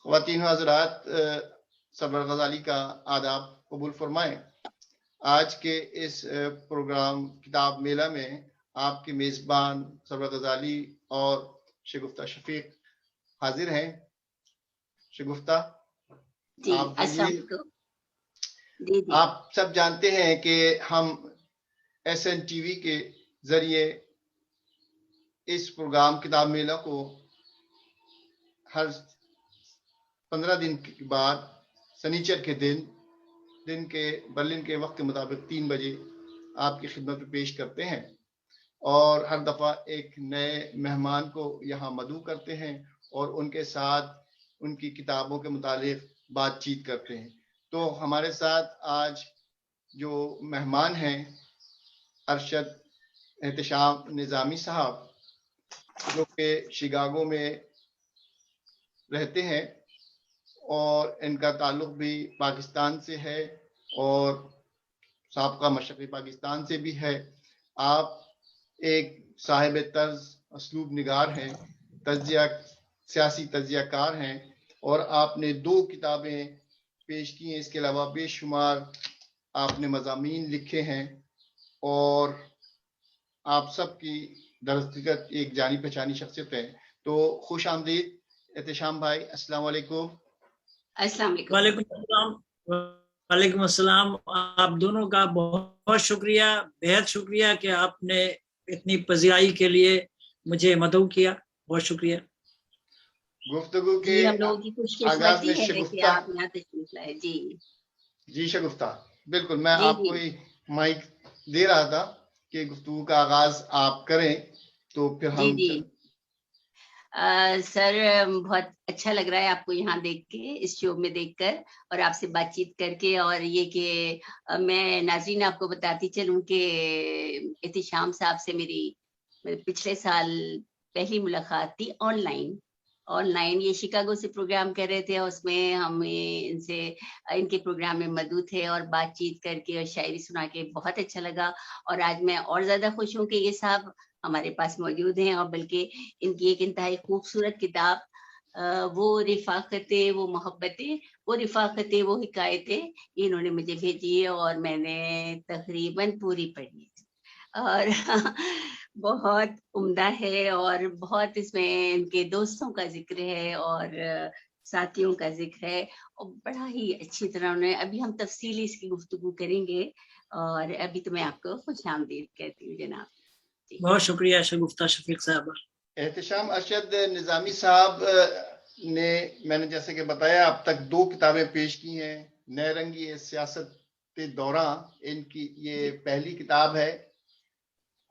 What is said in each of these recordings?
خواتین و حضرات، سرور غزالی کا آداب قبول فرمائیں۔ آج کے اس پروگرام کتاب میلہ میں آپ کے میزبان سرور غزالی اور شگفتہ شفیق حاضر ہیں۔ شگفتہ، آپ آپ سب جانتے ہیں کہ ہم SN TV کے ذریعے اس پروگرام کتاب میلہ کو ہر 15 دن کے بعد سنیچر کے دن کے برلن کے وقت کے مطابق 3 بجے آپ کی خدمت میں پیش کرتے ہیں، اور ہر دفعہ ایک نئے مہمان کو یہاں مدعو کرتے ہیں اور ان کے ساتھ ان کی کتابوں کے متعلق بات چیت کرتے ہیں۔ تو ہمارے ساتھ آج جو مہمان ہیں، ارشد احتشام نظامی صاحب، جو کہ شکاگو میں رہتے ہیں اور ان کا تعلق بھی پاکستان سے ہے اور سابقہ مشرقی پاکستان سے بھی ہے۔ آپ ایک صاحب طرز اسلوب نگار ہیں، سیاسی تجزیہ کار ہیں، اور آپ نے 2 کتابیں پیش کی ہیں۔ اس کے علاوہ بے شمار آپ نے مضامین لکھے ہیں، اور آپ سب کی درحقیقت ایک جانی پہچانی شخصیت ہے۔ تو خوش آمدید احتشام بھائی، السلام علیکم۔ السلام علیکم۔ وعلیکم السلام۔ وعلیکم السلام۔ آپ دونوں کا بہت شکریہ، بہت شکریہ کہ آپ نے اتنی پذیرائی کے لیے مجھے مدعو کیا۔ بہت شکریہ۔ گفتگو کے ہم لوگوں کی خوش قسمتی ہے کہ آپ یہاں تشریف لائے۔ جی شگفتہ، بالکل میں آپ کو مائک دے رہا تھا کہ گفتگو کا آغاز آپ کریں، تو پھر ہم سر بہت اچھا لگ رہا ہے آپ کو یہاں دیکھ کے، اس شو میں دیکھ کر اور آپ سے بات چیت کر کے۔ اور یہ کہ میں ناظرین آپ کو بتاتی چلوں کہ احتشام صاحب سے میری پچھلے سال پہلی ملاقات تھی آن لائن۔ یہ شکاگو سے پروگرام کر رہے تھے، اس میں ہم ان کے پروگرام میں مدعو تھے اور بات چیت کر کے اور شاعری سنا کے بہت اچھا لگا۔ اور آج میں اور زیادہ خوش ہوں کہ یہ صاحب ہمارے پاس موجود ہیں، اور بلکہ ان کی ایک انتہائی خوبصورت کتاب وہ رفاقتیں، وہ محبتیں، وہ رفاقتیں، وہ حکایتیں، انہوں نے مجھے بھیجی ہے اور میں نے تقریباً پوری پڑھی اور بہت عمدہ ہے، اور بہت اس میں ان کے دوستوں کا ذکر ہے اور ساتھیوں کا ذکر ہے، اور بڑا ہی اچھی طرح انہوں نے۔ ابھی ہم تفصیلی اس کی گفتگو کریں گے، اور ابھی تو میں آپ کو خوش آمدید کہتی ہوں جناب۔ بہت شکریہ شگفتہ شفیق صاحب۔ احتشام ارشد نظامی صاحب نے، میں نے جیسے کہ بتایا، اب تک 2 کتابیں پیش کی ہیں۔ نئے رنگی سیاست کے دوران ان کی یہ پہلی کتاب ہے،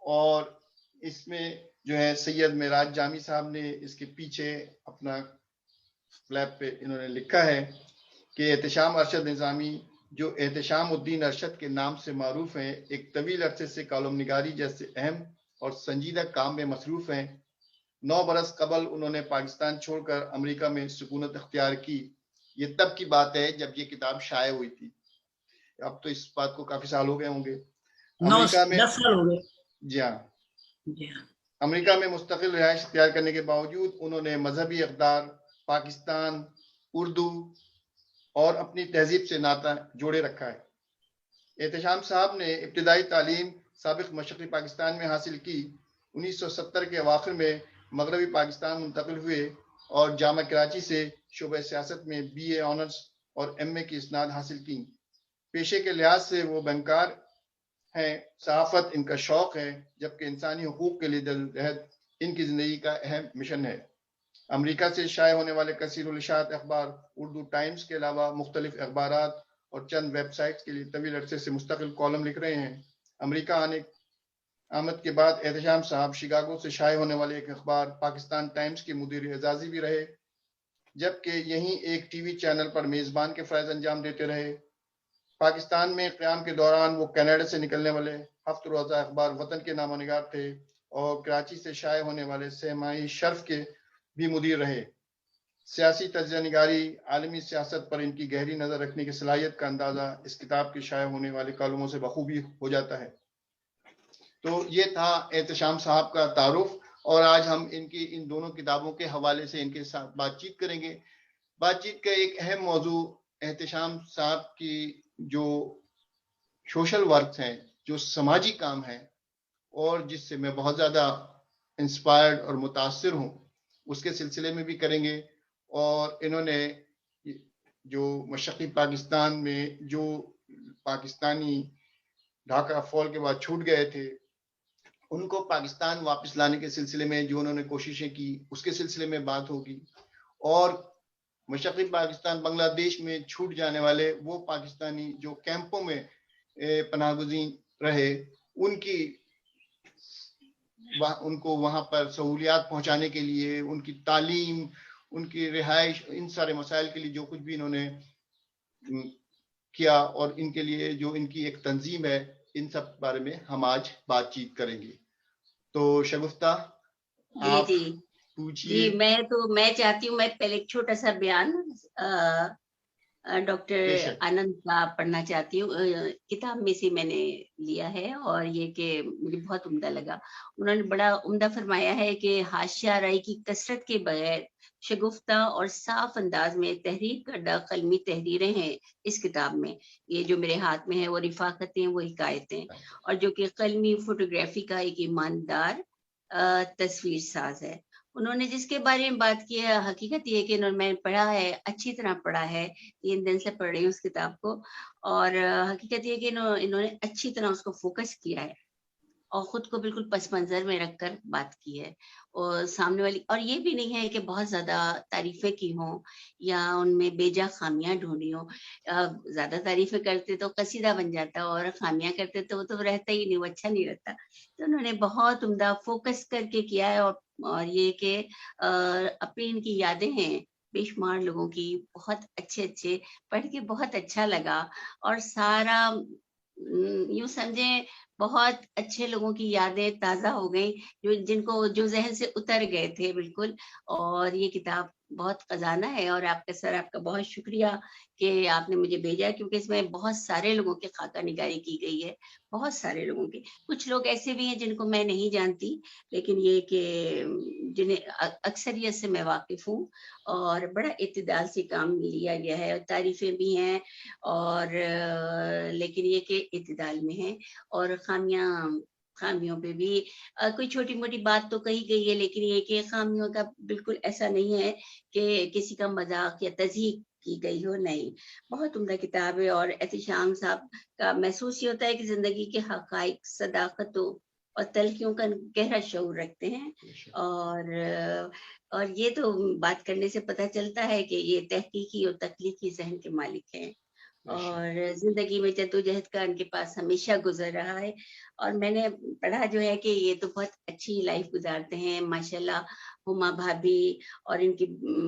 اور اس میں جو ہے سید معراج جامی صاحب نے اس کے پیچھے اپنا فلیپ پہ انہوں نے لکھا ہے کہ احتشام ارشد نظامی، جو احتشام الدین ارشد کے نام سے معروف ہیں، ایک طویل عرصے سے کالم نگاری جیسے اہم اور سنجیدہ کام میں مصروف ہیں۔ 9 برس قبل انہوں نے پاکستان چھوڑ کر امریکہ میں سکونت اختیار کی۔ یہ تب کی بات ہے جب یہ کتاب شائع ہوئی تھی، اب تو اس بات کو کافی سال ہو گئے ہوں گے۔ امریکہ میں 10 سال ہو گئے۔ جی ہاں، امریکہ میں مستقل رہائش اختیار کرنے کے باوجود انہوں نے مذہبی اقدار، پاکستان، اردو اور اپنی تہذیب سے ناطہ جوڑے رکھا ہے۔ احتشام صاحب نے ابتدائی تعلیم سابق مشرقی پاکستان میں حاصل کی۔ 1970 کے اواخر میں مغربی پاکستان منتقل ہوئے اور جامعہ کراچی سے شعبہ سیاست میں BA آنرز اور MA کی اسناد حاصل کی۔ پیشے کے لحاظ سے وہ بینکار ہیں، صحافت ان کا شوق ہے، جبکہ انسانی حقوق کے لیے جدوجہد ان کی زندگی کا اہم مشن ہے۔ امریکہ سے شائع ہونے والے کثیر الاشاعت اخبار اردو ٹائمز کے علاوہ مختلف اخبارات اور چند ویب سائٹس کے لیے طویل عرصے سے مستقل کالم لکھ رہے ہیں۔ امریکہ آمد کے بعد احتشام صاحب شکاگو سے شائع ہونے والے ایک اخبار پاکستان ٹائمز کے مدیر اعزازی بھی رہے، جبکہ یہیں ایک TV چینل پر میزبان کے فرائض انجام دیتے رہے۔ پاکستان میں قیام کے دوران وہ کینیڈا سے نکلنے والے ہفت روزہ اخبار وطن کے نامہ نگار تھے، اور کراچی سے شائع ہونے والے سہ ماہی شرف کے بھی مدیر رہے۔ سیاسی تجزیہ نگاری، عالمی سیاست پر ان کی گہری نظر رکھنے کی صلاحیت کا اندازہ اس کتاب کے شائع ہونے والے کالموں سے بخوبی ہو جاتا ہے۔ تو یہ تھا احتشام صاحب کا تعارف، اور آج ہم ان دونوں کتابوں کے حوالے سے ان کے ساتھ بات چیت کریں گے۔ بات چیت کا ایک اہم موضوع احتشام صاحب کی جو سوشل ورک ہیں، جو سماجی کام ہیں، اور جس سے میں بہت زیادہ انسپائرڈ اور متاثر ہوں، اس کے سلسلے میں بھی کریں گے. اور انہوں نے جو مشرقی پاکستان میں جو پاکستانی ڈھاکہ فال کے بعد چھوٹ گئے تھے، ان کو پاکستان واپس لانے کے سلسلے میں جو انہوں نے کوششیں کی، اس کے سلسلے میں بات ہوگی. اور مشرقی پاکستان بنگلہ دیش میں چھوٹ جانے والے وہ پاکستانی جو کیمپوں میں پناہ گزین رہے، ان کو وہاں پر سہولیات پہنچانے کے لیے، ان کی تعلیم، ان کی رہائش، ان سارے مسائل کے لیے جو کچھ بھی انہوں نے کیا، اور ان کے لیے جو ان کی ایک تنظیم ہے، ان سب بارے میں ہم آج بات چیت کریں گے. تو شگفتہ آپ پوچھئے. میں چاہتی ہوں، میں پہلے ایک چھوٹا سا بیان ڈاکٹر آنند کا پڑھنا چاہتی ہوں. کتاب میں سے میں نے لیا ہے، اور یہ کہ مجھے بہت عمدہ لگا. انہوں نے بڑا عمدہ فرمایا ہے کہ حاشیہ آرائی کی کثرت کے بغیر شگفتہ اور صاف انداز میں تحریر کردہ قلمی تحریریں ہیں اس کتاب میں. یہ جو میرے ہاتھ میں ہے وہ رفاقتیں، وہ حکایتیں، اور جو کہ قلمی فوٹوگرافی کا ایک ایماندار تصویر ساز ہے. انہوں نے جس کے بارے میں بات کی ہے، حقیقت یہ ہے کہ میں نے پڑھا ہے، اچھی طرح پڑھا ہے، 3 دن سے پڑھ رہی ہوں اس کتاب کو. اور حقیقت یہ ہے کہ انہوں نے اچھی طرح اس کو فوکس کیا ہے، اور خود کو بالکل پس منظر میں رکھ کر بات کی ہے. اور سامنے والی، اور یہ بھی نہیں ہے کہ بہت زیادہ تعریفیں کی ہوں یا ان میں بیجا خامیاں ڈھونڈی ہوں. زیادہ تعریفیں کرتے تو قصیدہ بن جاتا، اور خامیاں کرتے تو وہ تو رہتا ہی نہیں، وہ اچھا نہیں رہتا. تو انہوں نے بہت عمدہ فوکس کر کے کیا ہے. اور یہ کہ اپنی ان کی یادیں ہیں بے شمار لوگوں کی، بہت اچھے پڑھ کے بہت اچھا لگا. اور سارا یوں سمجھیں بہت اچھے لوگوں کی یادیں تازہ ہو گئیں، جن کو جو ذہن سے اتر گئے تھے بالکل. اور یہ کتاب بہت خزانہ ہے. اور آپ کا سر، آپ کا بہت شکریہ کہ آپ نے مجھے بھیجا، کیونکہ اس میں بہت سارے لوگوں کی خاکہ نگاری کی گئی ہے، بہت سارے لوگوں کی. کچھ لوگ ایسے بھی ہیں جن کو میں نہیں جانتی، لیکن یہ کہ جنہیں اکثریت سے میں واقف ہوں. اور بڑا اعتدال سے کام لیا گیا ہے، تعریفیں بھی ہیں، اور لیکن یہ کہ اعتدال میں ہے. اور خامیوں پہ بھی کوئی چھوٹی موٹی بات تو کہی گئی ہے، لیکن یہ کہ خامیوں کا بالکل ایسا نہیں ہے کہ کسی کا مذاق یا تضحیق کی گئی ہو، نہیں. بہت عمدہ کتاب ہے. اور احتشام صاحب کا محسوس یہ ہوتا ہے کہ زندگی کے حقائق، صداقتوں اور تلخیوں کا گہرا شعور رکھتے ہیں. اور یہ تو بات کرنے سے پتہ چلتا ہے کہ یہ تحقیقی اور تخلیقی ذہن کے مالک ہیں. اور زندگی میں جدوجہد کا ان کے پاس ہمیشہ گزر رہا ہے. اور میں نے پڑھا جو ہے کہ یہ تو بہت اچھی لائف گزارتے ہیں ماشاءاللہ. ہما بھابھی اور ان کے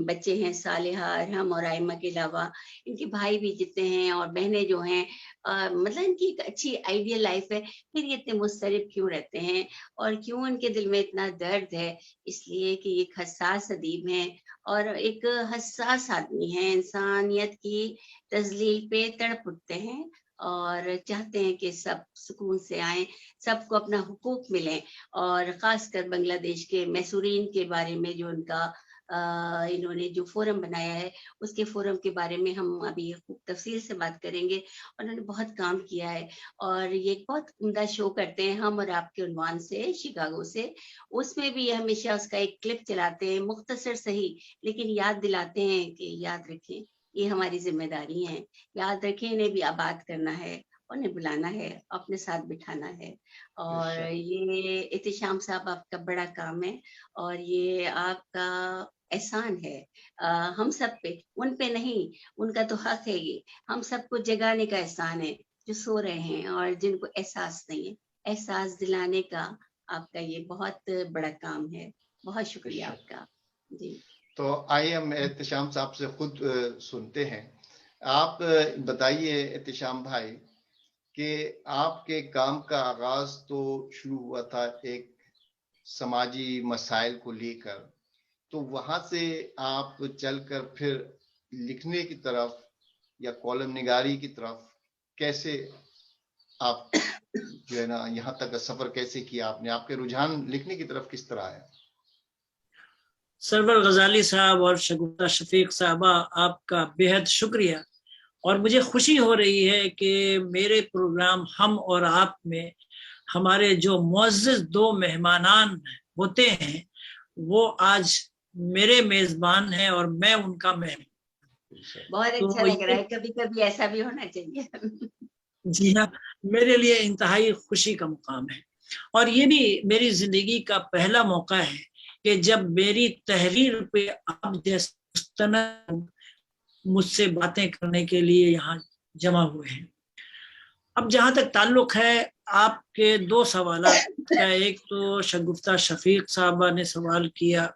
بچے ہیں صالحہ، ارحم اور آئمہ کے علاوہ ان کے بھائی بھی جتنے ہیں اور بہنیں جو ہیں، مطلب ان کی ایک اچھی آئیڈیل لائف ہے. پھر یہ اتنے مضطرب کیوں رہتے ہیں، اور کیوں ان کے دل میں اتنا درد ہے؟ اس لیے کہ ایک حساس ادیب ہیں اور ایک حساس آدمی ہیں، انسانیت کی تذلیل پہ تڑپ اٹھتے ہیں اور چاہتے ہیں کہ سب سکون سے آئیں، سب کو اپنا حقوق ملیں. اور خاص کر بنگلہ دیش کے محصورین کے بارے میں جو ان کا انہوں نے جو فورم بنایا ہے، اس کے فورم کے بارے میں ہم ابھی خوب تفصیل سے بات کریں گے. انہوں نے بہت کام کیا ہے، اور یہ بہت عمدہ شو کرتے ہیں ہم اور آپ کے عنوان سے شکاگو سے. اس میں بھی ہمیشہ اس کا ایک کلپ چلاتے ہیں، مختصر صحیح، لیکن یاد دلاتے ہیں کہ یاد رکھیں یہ ہماری ذمہ داری ہے، یاد رکھیں انہیں بھی آباد کرنا ہے، انہیں بلانا ہے، اپنے ساتھ بٹھانا ہے. اور یہ احتشام صاحب آپ کا بڑا کام ہے، اور یہ آپ کا احسان ہے ہم سب پہ، ان پہ نہیں، ان کا تو حق ہے. یہ ہم سب کو جگانے کا احسان ہے جو سو رہے ہیں اور جن کو احساس نہیں ہے. احساس دلانے کا آپ کا یہ بہت بڑا کام ہے. بہت شکریہ آپ کا. جی تو آئیے ہم احتشام صاحب سے خود سنتے ہیں. آپ بتائیے احتشام بھائی کہ آپ کے کام کا آغاز تو شروع ہوا تھا ایک سماجی مسائل کو لے کر، تو وہاں سے آپ چل کر پھر لکھنے کی طرف یا کالم نگاری کی طرف کیسے آپ جو ہے نا یہاں تک کا سفر کیسے کیا آپ نے؟ آپ کے رجحان لکھنے کی طرف کس طرح ہے؟ سرور غزالی صاحب اور شگفتہ شفیق صاحبہ آپ کا بہت شکریہ، اور مجھے خوشی ہو رہی ہے کہ میرے پروگرام ہم اور آپ میں ہمارے جو معزز دو مہمانان ہوتے ہیں وہ آج میرے میزبان ہیں اور میں ان کا مہمان۔ بہت اچھا لگ رہا ہے، کبھی کبھی ایسا بھی ہونا چاہیے۔ جی ہاں، میرے لیے انتہائی خوشی کا مقام ہے، اور یہ بھی میری زندگی کا پہلا موقع ہے کہ جب میری تحریر پہ آپ جیسے مستند مجھ سے باتیں کرنے کے لیے یہاں جمع ہوئے ہیں۔ اب جہاں تک تعلق ہے آپ کے دو سوالات کا، ایک تو شگفتہ شفیق صاحبہ نے سوال کیا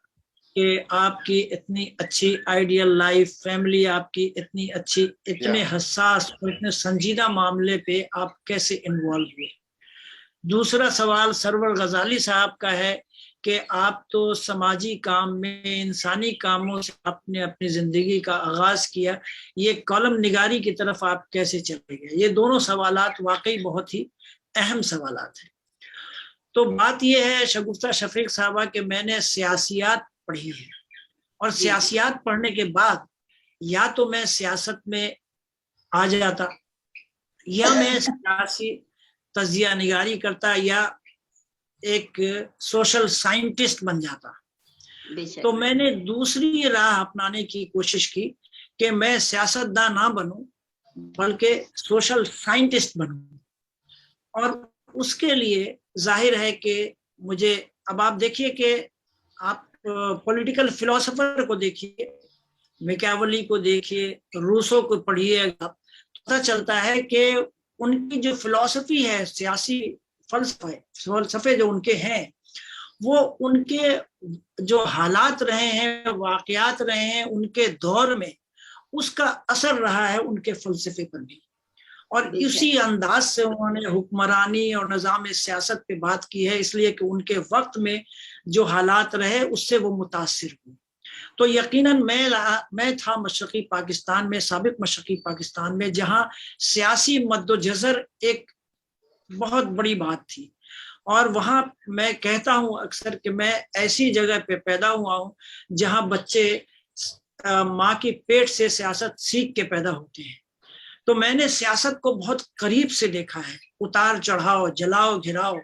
کہ آپ کی اتنی اچھی آئیڈیل لائف، فیملی آپ کی اتنی اچھی، اتنے حساس اور اتنے سنجیدہ معاملے پہ آپ کیسے انوالو ہوئے۔ دوسرا سوال سرور غزالی صاحب کا ہے کہ آپ تو سماجی کام میں، انسانی کاموں سے آپ نے اپنی زندگی کا آغاز کیا، یہ کالم نگاری کی طرف آپ کیسے چلے گئے؟ یہ دونوں سوالات واقعی بہت ہی اہم سوالات ہیں۔ تو بات یہ ہے شگفتہ شفیق صاحبہ کہ میں نے سیاسیات پڑھی ہے، اور سیاسیات پڑھنے کے بعد یا تو میں سیاست میں آ جاتا، یا میں سیاسی تجزیہ نگاری کرتا، یا ایک سوشل سائنٹسٹ بن جاتا۔ تو میں نے دوسری راہ اپنانے کی کوشش کی کہ میں سیاستداں نہ بنوں بلکہ سوشل سائنٹسٹ بنوں، اور اس کے لیے ظاہر ہے کہ مجھے، اب آپ دیکھیے کہ آپ پولیٹیکل فلسفر کو دیکھیے، میکیاولی کو دیکھیے، روسو کو پڑھیے، پتہ چلتا ہے کہ ان کی جو فلسفی ہے، سیاسی فلسفے جو ان کے ہیں، وہ ان کے جو حالات رہے ہیں، واقعات رہے ہیں ان کے دور میں، اس کا اثر رہا ہے ان کے فلسفے پر بھی، اور اسی انداز سے انہوں نے حکمرانی اور نظام سیاست پہ بات کی ہے، اس لیے کہ ان کے وقت میں جو حالات رہے اس سے وہ متاثر ہوئے۔ تو یقیناً میں تھا مشرقی پاکستان میں، سابق مشرقی پاکستان میں، جہاں سیاسی مد و جزر ایک بہت بڑی بات تھی، اور وہاں میں کہتا ہوں اکثر کہ میں ایسی جگہ پہ پیدا ہوا ہوں جہاں بچے ماں کی پیٹ سے سیاست سیکھ کے پیدا ہوتے ہیں۔ تو میں نے سیاست کو بہت قریب سے دیکھا ہے، اتار چڑھاؤ، جلاؤ گھراؤ،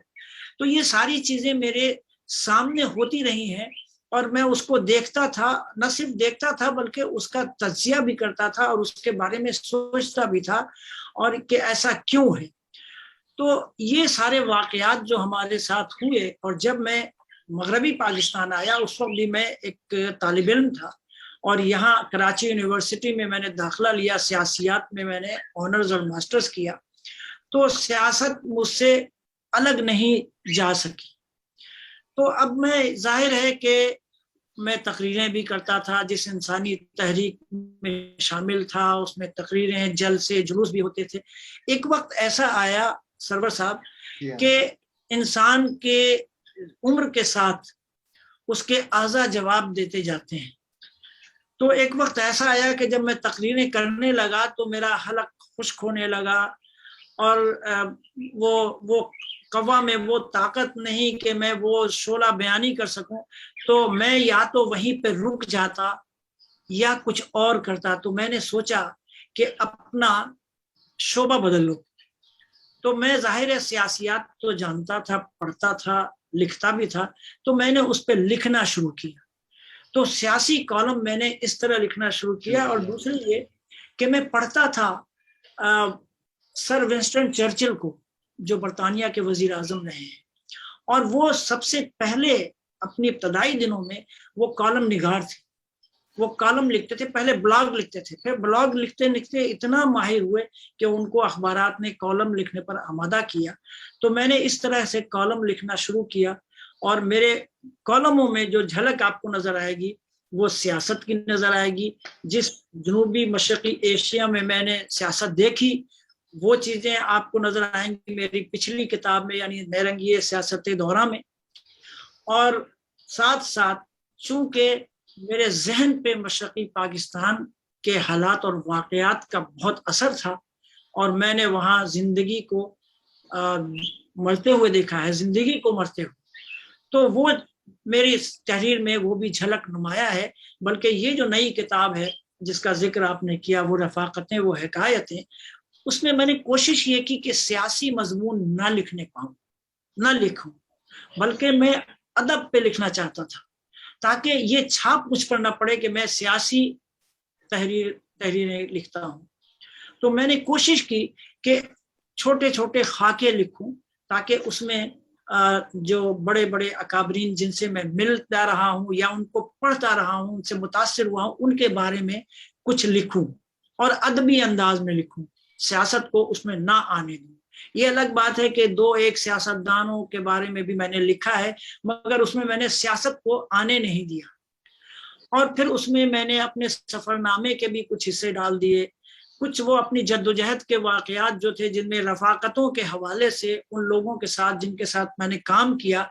تو یہ ساری چیزیں میرے سامنے ہوتی رہی ہیں، اور میں اس کو دیکھتا تھا، نہ صرف دیکھتا تھا بلکہ اس کا تجزیہ بھی کرتا تھا، اور اس کے بارے میں سوچتا بھی تھا، اور کہ ایسا کیوں ہے۔ تو یہ سارے واقعات جو ہمارے ساتھ ہوئے، اور جب میں مغربی پاکستان آیا اس وقت بھی میں ایک طالب علم تھا، اور یہاں کراچی یونیورسٹی میں نے داخلہ لیا، سیاسیات میں نے آنرز اور ماسٹرز کیا، تو سیاست مجھ سے الگ نہیں جا سکی۔ تو اب میں، ظاہر ہے کہ میں تقریریں بھی کرتا تھا، جس انسانی تحریک میں شامل تھا اس میں تقریریں، جلسے، جلوس بھی ہوتے تھے۔ ایک وقت ایسا آیا سرور صاحب کہ انسان کے عمر کے ساتھ اس کے اعضاء جواب دیتے جاتے ہیں۔ تو ایک وقت ایسا آیا کہ جب میں تقریریں کرنے لگا تو میرا حلق خشک ہونے لگا، اور وہ قوا میں وہ طاقت نہیں کہ میں وہ شعلہ بیانی کر سکوں، تو میں یا تو وہیں پہ رک جاتا یا کچھ اور کرتا۔ تو میں نے سوچا کہ اپنا شعبہ بدل لو۔ تو میں ظاہر سیاسیات تو جانتا تھا، پڑھتا تھا، لکھتا بھی تھا، تو میں نے اس پہ لکھنا شروع کیا۔ تو سیاسی کالم میں نے اس طرح لکھنا شروع کیا، اور دوسری یہ کہ میں پڑھتا تھا سر ونسٹن چرچل کو، جو برطانیہ کے وزیر اعظم رہے ہیں، اور وہ سب سے پہلے اپنی ابتدائی دنوں میں وہ کالم نگار تھے، وہ کالم لکھتے تھے، پہلے بلاگ لکھتے تھے، پھر بلاگ لکھتے لکھتے اتنا ماہر ہوئے کہ ان کو اخبارات نے کالم لکھنے پر آمادہ کیا۔ تو میں نے اس طرح سے کالم لکھنا شروع کیا، اور میرے کالموں میں جو جھلک آپ کو نظر آئے گی وہ سیاست کی نظر آئے گی۔ جس جنوبی مشرقی ایشیا میں نے سیاست دیکھی وہ چیزیں آپ کو نظر آئیں گی میری پچھلی کتاب میں، یعنی نیرنگی سیاست دورہ میں۔ اور ساتھ ساتھ چونکہ میرے ذہن پہ مشرقی پاکستان کے حالات اور واقعات کا بہت اثر تھا، اور میں نے وہاں زندگی کو مرتے ہوئے دیکھا ہے، زندگی کو مرتے ہوئے، تو وہ मेरी तहरीर में वो भी झलक नुमाया है। बल्कि ये जो नई किताब है जिसका जिक्र आपने किया, वो रफाकतें, वो हिकायतें, उसमें मैंने कोशिश ये की कि सियासी मजमून ना लिखूं, बल्कि मैं अदब पे लिखना चाहता था, ताकि ये छाप मुझ पर ना पड़े कि मैं सियासी तहरीरें लिखता हूँ। तो मैंने कोशिश की कि छोटे छोटे खाके लिखूं, ताकि उसमें जो बड़े बड़े अकाबरीन जिनसे मैं मिलता रहा हूँ या उनको पढ़ता रहा हूँ, उनसे मुतासिर हुआ हूँ, उनके बारे में कुछ लिखूं और अदबी अंदाज में लिखूं, सियासत को उसमें ना आने दूं। ये अलग बात है कि 2-1 सियासतदानों के बारे में भी मैंने लिखा है, मगर उसमें मैंने सियासत को आने नहीं दिया। और फिर उसमें मैंने अपने सफरनामे के भी कुछ हिस्से डाल दिए, कुछ वो अपनी जद्दोजहद के वाकयात जो थे, जिनमें रफाकतों के हवाले से उन लोगों के साथ जिनके साथ मैंने काम किया,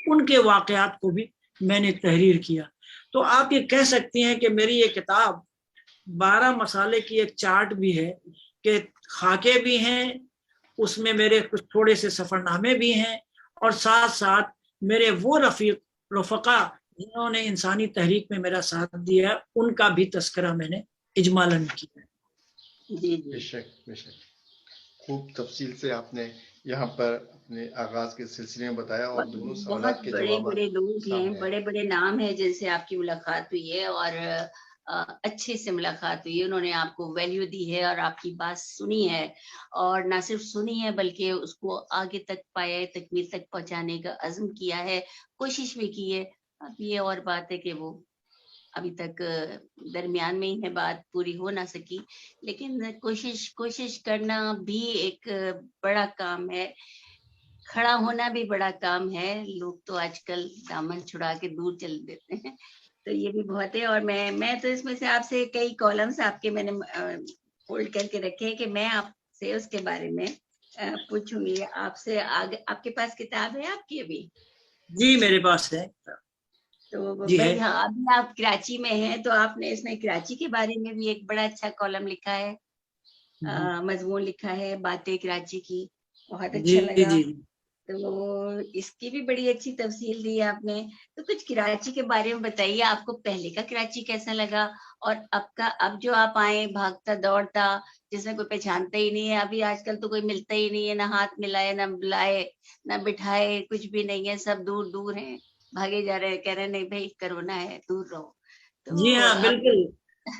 उनके वाकयात को भी मैंने तहरीर किया। तो आप ये कह सकती हैं कि मेरी ये किताब 12 मसाले की एक चार्ट भी है, कि खाके भी हैं, उसमें मेरे कुछ थोड़े से सफरनामे भी हैं, और साथ साथ मेरे वो रफका जिन्होंने इंसानी तहरीक में मेरा साथ दिया, उनका भी तस्करा मैंने इजमालन किया। जी बेशक बेशक, खूब तफसील से आपने यहाँ पर अपने आगाज के सिलसिले में बताया और दोनों सवालात के बड़े जवाब बड़े लोग हैं, बड़े बड़े नाम हैं जिनसे आपकी मुलाकात हुई है, और अच्छे से मुलाकात हुई है, उन्होंने आपको वैल्यू दी है और आपकी बात सुनी है, और ना सिर्फ सुनी है बल्कि उसको आगे तक पाया, तकमील तक पहुंचाने का अज़्म किया है, कोशिश भी की है। अब ये और बात है कि वो अभी तक दरमियान में ही है, बात पूरी हो ना सकी, लेकिन कोशिश करना भी एक बड़ा काम है, खड़ा होना भी बड़ा काम है। लोग तो आजकल दामन छुड़ा के दूर चल देते हैं, तो ये भी बहुत है। और मैं तो इसमें से आपसे कई कॉलम्स आपके मैंने होल्ड करके रखे हैं कि मैं आपसे उसके बारे में पूछूंगी आपसे आगे। आपके पास किताब है आपकी अभी? जी मेरे पास है। तो भाई हाँ, अभी आप कराची में हैं, तो आपने इसमें कराची के बारे में भी एक बड़ा अच्छा कॉलम लिखा है, मजमून लिखा है, बातें कराची की, बहुत अच्छा लगा। जी। तो इसकी भी बड़ी अच्छी तफसील दी आपने। तो कुछ कराची के बारे में बताइए, आपको पहले का कराची कैसा लगा, और अब जो आप आए भागता दौड़ता, जिसमें कोई पहचानता ही नहीं है, अभी आजकल तो कोई मिलता ही नहीं है, ना हाथ मिलाए, ना बुलाए, ना बिठाए, कुछ भी नहीं है, सब दूर दूर हैं, भागे जा रहे हैं, कह रहे हैं नहीं भाई कोरोना है, दूर रहो। तो जी हाँ बिल्कुल,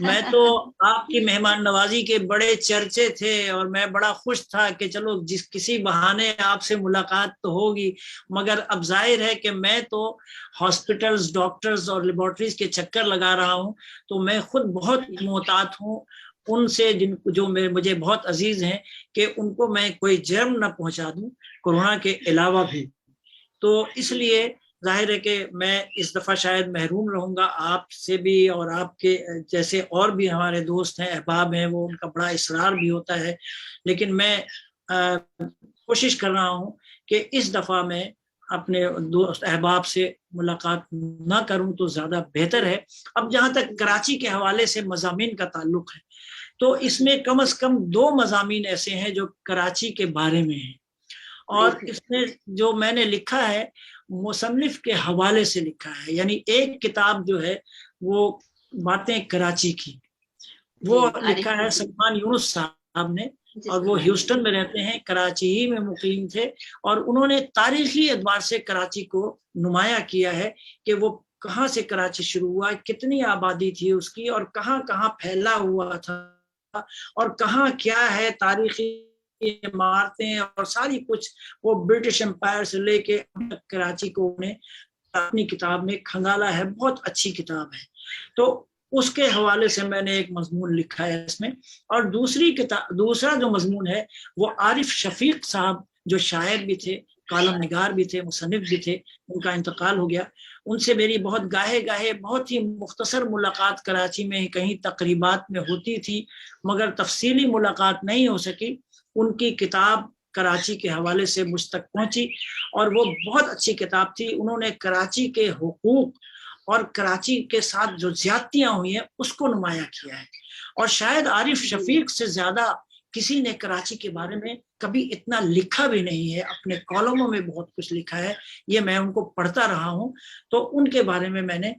मैं तो आपकी मेहमान नवाजी के बड़े चर्चे थे, और मैं बड़ा खुश था कि चलो किसी बहाने आपसे मुलाकात तो होगी। मगर अब जाहिर है कि मैं तो हॉस्पिटल्स, डॉक्टर्स और लेबोरेटरीज के चक्कर लगा रहा हूँ, तो मैं खुद बहुत मोहतात हूँ उनसे जो मुझे बहुत अजीज हैं, कि उनको मैं कोई जर्म न पहुंचा दूं कोरोना के अलावा भी। तो इसलिए जाहिर है कि मैं इस दफा शायद महरूम रहूंगा आपसे भी, और आपके जैसे और भी हमारे दोस्त हैं, अहबाब हैं, वो उनका बड़ा इसरार भी होता है, लेकिन मैं कोशिश कर रहा हूँ कि इस दफा मैं अपने दोस्त अहबाब से मुलाकात ना करूं तो ज्यादा बेहतर है। अब जहां तक कराची के हवाले से मज़ामीन का ताल्लुक है, तो इसमें कम से कम 2 मज़ामीन ऐसे हैं जो कराची के बारे में हैं, और इसमें जो मैंने लिखा है मुसन्निफ के हवाले से लिखा है। यानी एक किताब जो है वो बातें कराची की, वो लिखा है सलमान यूनुस साहब ने, और वो ह्यूस्टन में रहते हैं, कराची ही में मुकीम थे, और उन्होंने तारीखी एतबार से कराची को नुमाया किया है कि वो कहाँ से कराची शुरू हुआ, कितनी आबादी थी उसकी, और कहाँ कहाँ फैला हुआ था, और कहाँ क्या है तारीखी इमारतें और सारी कुछ, वो ब्रिटिश एम्पायर से लेके कराची को उन्हें अपनी किताब में खंगाला है। बहुत अच्छी किताब है, तो उसके हवाले से मैंने एक मजमून लिखा है इसमें। और दूसरा जो मजमून है वो आरिफ शफीक साहब, जो शायर भी थे, कालम निगार भी थे, मुसन्निफ भी थे, उनका इंतकाल हो गया। उनसे मेरी बहुत गाहे बहुत ही मुख्तसर मुलाकात कराची में कहीं तकरीबात में होती थी, मगर तफसीली मुलाकात नहीं हो सकी। उनकी किताब कराची के हवाले से मुझ तक पहुंची, और वो बहुत अच्छी किताब थी। उन्होंने कराची के हुकूक और कराची के साथ जो ज्यादतियां हुई हैं उसको नुमाया किया है, और शायद आरिफ शफीक से ज्यादा کسی نے کراچی کے بارے میں کبھی اتنا لکھا بھی نہیں ہے. اپنے کالموں میں بہت کچھ لکھا ہے, یہ میں ان کو پڑھتا رہا ہوں, تو ان کے بارے میں میں نے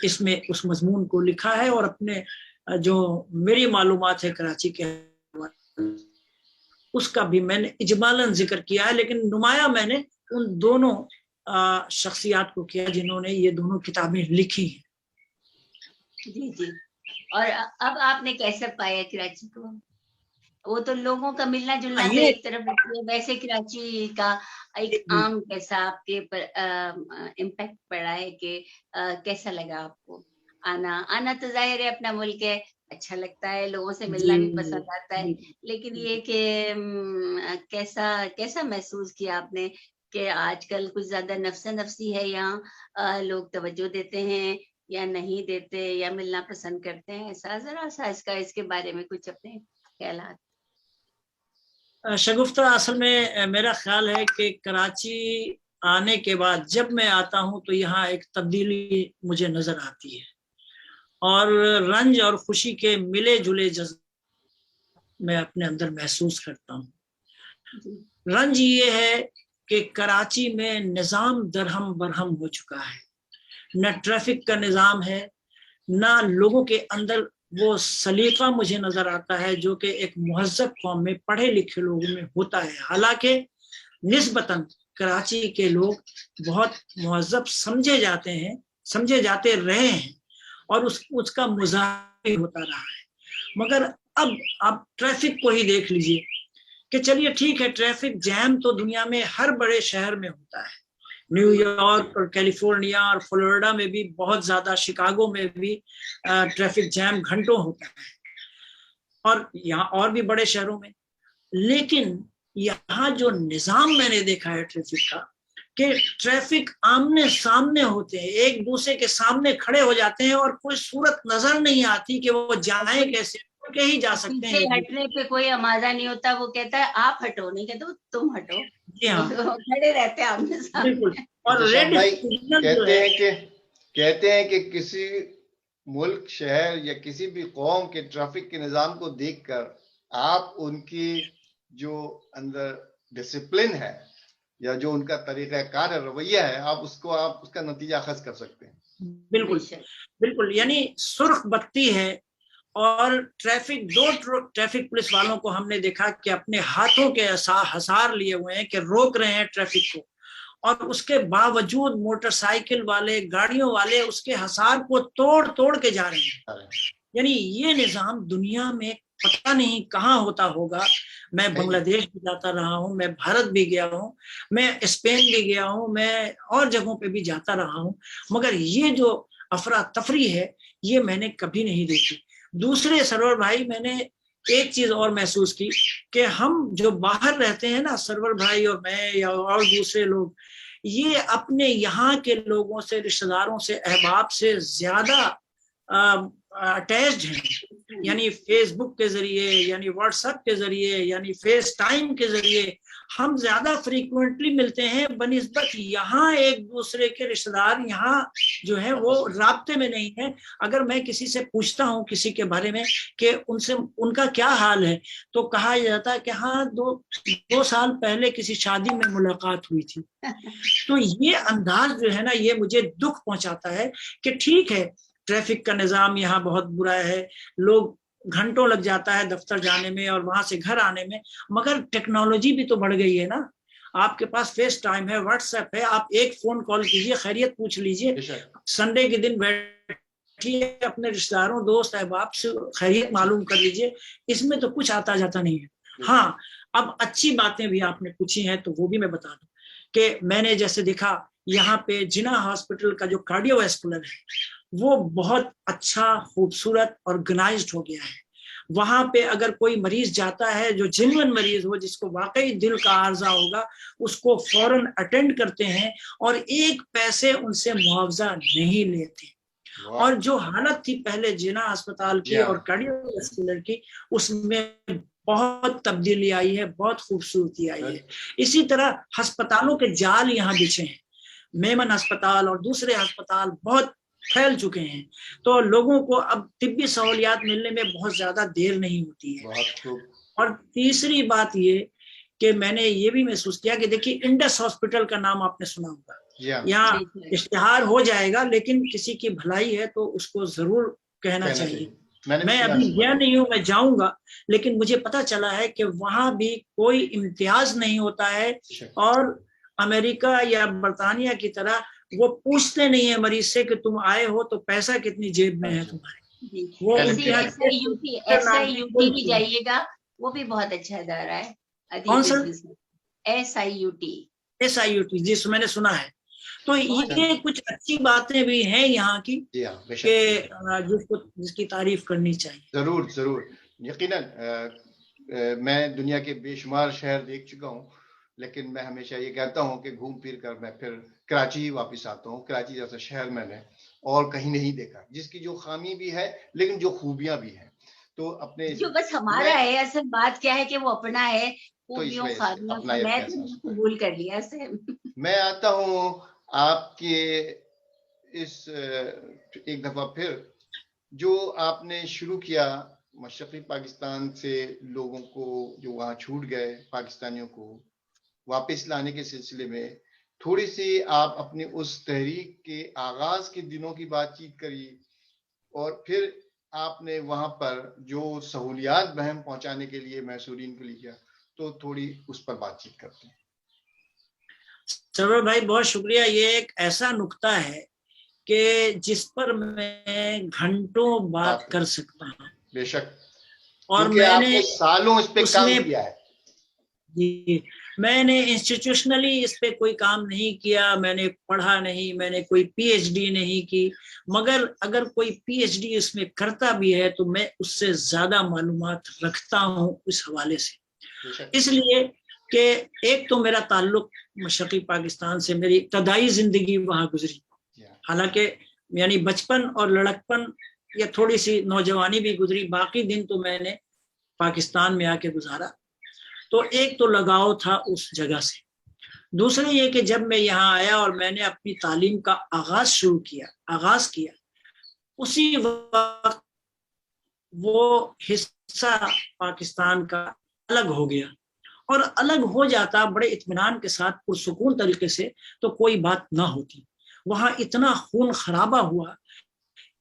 اس میں اس مضمون کو لکھا ہے, اور اپنے جو میری معلومات ہے کراچی کے اس کا بھی میں نے اجمالاً ذکر کیا ہے, لیکن نمایاں میں نے ان دونوں شخصیات کو کیا جنہوں نے یہ دونوں کتابیں لکھی ہیں. جی جی. اور اب آپ نے کیسے پایا کراچی کو؟ وہ تو لوگوں کا ملنا جلنا تو ایک طرف ہے, ویسے کراچی کا ایک عام کیسا آپ کے پر امپیکٹ پڑا ہے, کہ کیسا لگا آپ کو آنا تو ظاہر ہے اپنا ملک ہے, اچھا لگتا ہے, لوگوں سے ملنا بھی پسند آتا ہے, لیکن یہ کہ کیسا محسوس کیا آپ نے کہ آج کل کچھ زیادہ نفسا نفسی ہے یہاں, لوگ توجہ دیتے ہیں یا نہیں دیتے, یا ملنا پسند کرتے ہیں, ایسا ذرا سا اس کے بارے میں کچھ اپنے خیالات. شگفتہ, اصل میں میرا خیال ہے کہ کراچی آنے کے بعد جب میں آتا ہوں تو یہاں ایک تبدیلی مجھے نظر آتی ہے, اور رنج اور خوشی کے ملے جلے جذبات میں اپنے اندر محسوس کرتا ہوں. رنج یہ ہے کہ کراچی میں نظام درہم برہم ہو چکا ہے, نہ ٹریفک کا نظام ہے, نہ لوگوں کے اندر وہ سلیقہ مجھے نظر آتا ہے جو کہ ایک مہذب قوم میں پڑھے لکھے لوگوں میں ہوتا ہے. حالانکہ نسبتاً کراچی کے لوگ بہت مہذب سمجھے جاتے رہے ہیں, اور اس کا مظاہرہ ہوتا رہا ہے. مگر اب آپ ٹریفک کو ہی دیکھ لیجئے کہ چلیے ٹھیک ہے, ٹریفک جیم تو دنیا میں ہر بڑے شہر میں ہوتا ہے, نیو یارک اور کیلیفورنیا اور فلوریڈا میں بھی بہت زیادہ, شکاگو میں بھی ٹریفک جیم گھنٹوں ہوتا ہے, اور یہاں اور بھی بڑے شہروں میں. لیکن یہاں جو نظام میں نے دیکھا ہے ٹریفک کا, کہ ٹریفک آمنے سامنے ہوتے ہیں, ایک دوسرے کے سامنے کھڑے ہو جاتے ہیں, اور کوئی صورت نظر نہیں آتی کہ وہ جائیں کیسے, کے ہی جا سکتے ہیں. ہٹنے پہ کوئی آمادہ نہیں ہوتا, وہ کہتا ہے آپ ہٹو, نہیں کہتے تم ہٹو. جی ہاں, کھڑے رہتے ہیں آمنے سامنے. بالکل. اور کہتے ہیں کہ کسی ملک, شہر یا کسی بھی قوم کے ٹریفک کے نظام کو دیکھ کر آپ ان کی جو اندر ڈسپلن ہے یا جو ان کا طریقہ کار ہے, رویہ ہے, آپ اس کا نتیجہ اخذ کر سکتے ہیں. بالکل بالکل. یعنی سرخ بتی ہے, اور دو ٹریفک پولیس والوں کو ہم نے دیکھا کہ اپنے ہاتھوں کے ہثار لیے ہوئے ہیں کہ روک رہے ہیں ٹریفک کو, اور اس کے باوجود موٹر سائیکل والے, گاڑیوں والے اس کے ہثار کو توڑ کے جا رہے ہیں. یعنی یہ نظام دنیا میں پتہ نہیں کہاں ہوتا ہوگا. میں بنگلہ دیش بھی جاتا رہا ہوں, میں بھارت بھی گیا ہوں, میں اسپین بھی گیا ہوں, میں اور جگہوں پہ بھی جاتا رہا ہوں, مگر یہ جو افراتفری ہے یہ میں نے کبھی نہیں دیکھی. دوسرے سرور بھائی, میں نے ایک چیز اور محسوس کی کہ ہم جو باہر رہتے ہیں نا, سرور بھائی اور میں یا اور دوسرے لوگ, یہ اپنے یہاں کے لوگوں سے, رشتہ داروں سے, احباب سے زیادہ اٹیچڈ ہیں. یعنی فیس بک کے ذریعے, یعنی واٹس ایپ کے ذریعے, یعنی فیس ٹائم کے ذریعے ہم زیادہ فریکوینٹلی ملتے ہیں بنسبت یہاں ایک دوسرے کے رشتہ دار یہاں جو ہے وہ رابطے میں نہیں ہے. اگر میں کسی سے پوچھتا ہوں کسی کے بارے میں کہ ان کا کیا حال ہے, تو کہا جاتا ہے کہ ہاں 2 سال پہلے کسی شادی میں ملاقات ہوئی تھی. تو یہ انداز جو ہے نا, یہ مجھے دکھ پہنچاتا ہے کہ ٹھیک ہے ٹریفک کا نظام یہاں بہت برا ہے, لوگ گھنٹوں لگ جاتا ہے دفتر جانے میں اور وہاں سے گھر آنے میں, مگر ٹیکنالوجی بھی تو بڑھ گئی ہے نا. آپ کے پاس فیس ٹائم ہے, واٹس ایپ ہے, آپ ایک فون کال کیجئے, خیریت پوچھ لیجئے, سنڈے کے دن بیٹھیے اپنے رشتہ داروں, دوست احباب سے خیریت معلوم کر لیجئے. اس میں تو کچھ آتا جاتا نہیں ہے. ہاں, اب اچھی باتیں بھی آپ نے پوچھی ہیں تو وہ بھی میں بتا دوں کہ میں نے جیسے دیکھا یہاں پہ جنا ہاسپٹل کا جو کارڈیو ویسکولر ہے وہ بہت اچھا, خوبصورت, آرگنائزڈ ہو گیا ہے. وہاں پہ اگر کوئی مریض جاتا ہے جو جینوئن مریض ہو, جس کو واقعی دل کا عارضہ ہوگا, اس کو فوراً اٹینڈ کرتے ہیں اور 1 پیسے ان سے معاوضہ نہیں لیتے. اور جو حالت تھی پہلے جنا ہسپتال کی اور کارڈیو ویسکولر کی, اس میں بہت تبدیلی آئی ہے, بہت خوبصورتی آئی ہے. اسی طرح ہسپتالوں کے جال یہاں بچھے ہیں, میمن ہسپتال اور دوسرے ہسپتال بہت پھیل چکے ہیں, تو لوگوں کو اب طبی سہولیات ملنے میں بہت زیادہ دیر نہیں ہوتی ہے. اور تیسری بات یہ کہ میں نے یہ بھی محسوس کیا کہ دیکھیے انڈس ہاسپٹل کا نام آپ نے سنا ہوگا, یہاں اشتہار ہو جائے گا لیکن کسی کی بھلائی ہے تو اس کو ضرور کہنا چاہیے. میں ابھی گیا نہیں ہوں, میں جاؤں گا, لیکن مجھے پتا چلا ہے کہ وہاں بھی کوئی امتیاز نہیں ہوتا ہے, اور امریکہ یا برطانیہ کی طرح وہ پوچھتے نہیں ہیں مریض سے کہ تم آئے ہو تو پیسا کتنی جیب میں ہے تمہارے. وہ SIUT بھی جائیے گا, وہ بھی بہت اچھا ادارہ ہے. کون سا؟ SIUT. جی میں نے سنا ہے. تو یہ کچھ اچھی باتیں بھی ہیں یہاں کی کہ جس کی تعریف کرنی چاہیے. ضرور ضرور, یقیناً. میں دنیا کے بے شمار شہر دیکھ چکا ہوں, لیکن میں ہمیشہ یہ کہتا ہوں کہ گھوم پھر کر میں پھر کراچی ہی واپس آتا ہوں. کراچی جیسا شہر میں نے اور کہیں نہیں دیکھا, جس کی جو خامی بھی ہے لیکن جو خوبیاں بھی ہیں. تو اپنے جو بس ہمارا ہے, اصل بات کیا ہے کہ وہ اپنا ہے, خوبیوں خامیوں کو میں قبول کر لیا سے. میں آتا ہوں آپ کے اس ایک دفعہ پھر جو آپ نے شروع کیا مشرقی پاکستان سے لوگوں کو جو وہاں چھوٹ گئے پاکستانیوں کو واپس لانے کے سلسلے میں, تھوڑی سی آپ اپنی اس تحریک کے آغاز کے دنوں کی بات چیت کری, اور پھر آپ نے وہاں پر جو سہولیات بہم پہنچانے کے لیے محصورین کے لیے کیا, تو تھوڑی اس پر بات چیت کرتے ہیں. سرور بھائی بہت شکریہ. یہ ایک ایسا نقطہ ہے کہ جس پر میں گھنٹوں بات کر سکتا ہوں. بے شک, اور میں نے سالوں اس پہ کام کیا ہے. جی, میں نے انسٹیٹیوشنلی اس پہ کوئی کام نہیں کیا, میں نے پڑھا نہیں, میں نے کوئی PhD نہیں کی, مگر اگر کوئی PhD اس میں کرتا بھی ہے تو میں اس سے زیادہ معلومات رکھتا ہوں اس حوالے سے. اس لیے کہ ایک تو میرا تعلق مشرقی پاکستان سے, میری ابتدائی زندگی وہاں گزری, حالانکہ یعنی بچپن اور لڑکپن یا تھوڑی سی نوجوانی بھی گزری, باقی دن تو میں نے پاکستان میں آ کے گزارا. تو ایک تو لگاؤ تھا اس جگہ سے. دوسرا یہ کہ جب میں یہاں آیا اور میں نے اپنی تعلیم کا آغاز کیا اسی وقت وہ حصہ پاکستان کا الگ ہو گیا, اور الگ ہو جاتا بڑے اطمینان کے ساتھ پرسکون طریقے سے تو کوئی بات نہ ہوتی. وہاں اتنا خون خرابہ ہوا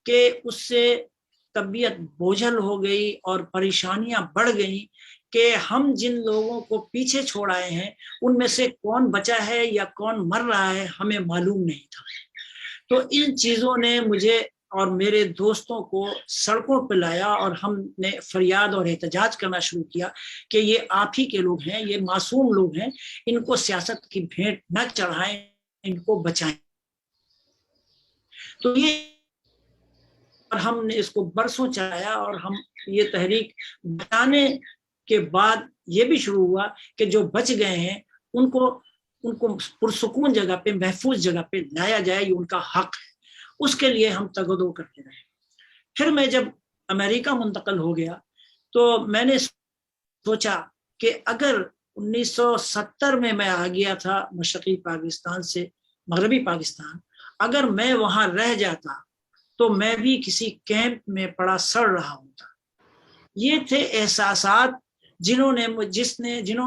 کہ اس سے طبیعت بوجھل ہو گئی اور پریشانیاں بڑھ گئیں کہ ہم جن لوگوں کو پیچھے چھوڑ آئے ہیں ان میں سے کون بچا ہے یا کون مر رہا ہے ہمیں معلوم نہیں تھا. تو ان چیزوں نے مجھے اور میرے دوستوں کو سڑکوں پہ لایا, اور ہم نے فریاد اور احتجاج کرنا شروع کیا کہ یہ آپ ہی کے لوگ ہیں, یہ معصوم لوگ ہیں, ان کو سیاست کی بھیٹ نہ چڑھائیں, ان کو بچائیں. تو یہ ہم نے اس کو برسوں چلایا, اور ہم یہ تحریک بچانے کے بعد یہ بھی شروع ہوا کہ جو بچ گئے ہیں ان کو پرسکون جگہ پہ, محفوظ جگہ پہ لایا جائے, یہ ان کا حق ہے. اس کے لیے ہم تگدو کرتے رہے. پھر میں جب امریکہ منتقل ہو گیا تو میں نے سوچا کہ اگر 1970 میں آ گیا تھا مشرقی پاکستان سے مغربی پاکستان, اگر میں وہاں رہ جاتا تو میں بھی کسی کیمپ میں پڑا سڑ رہا ہوتا. یہ تھے احساسات جنہوں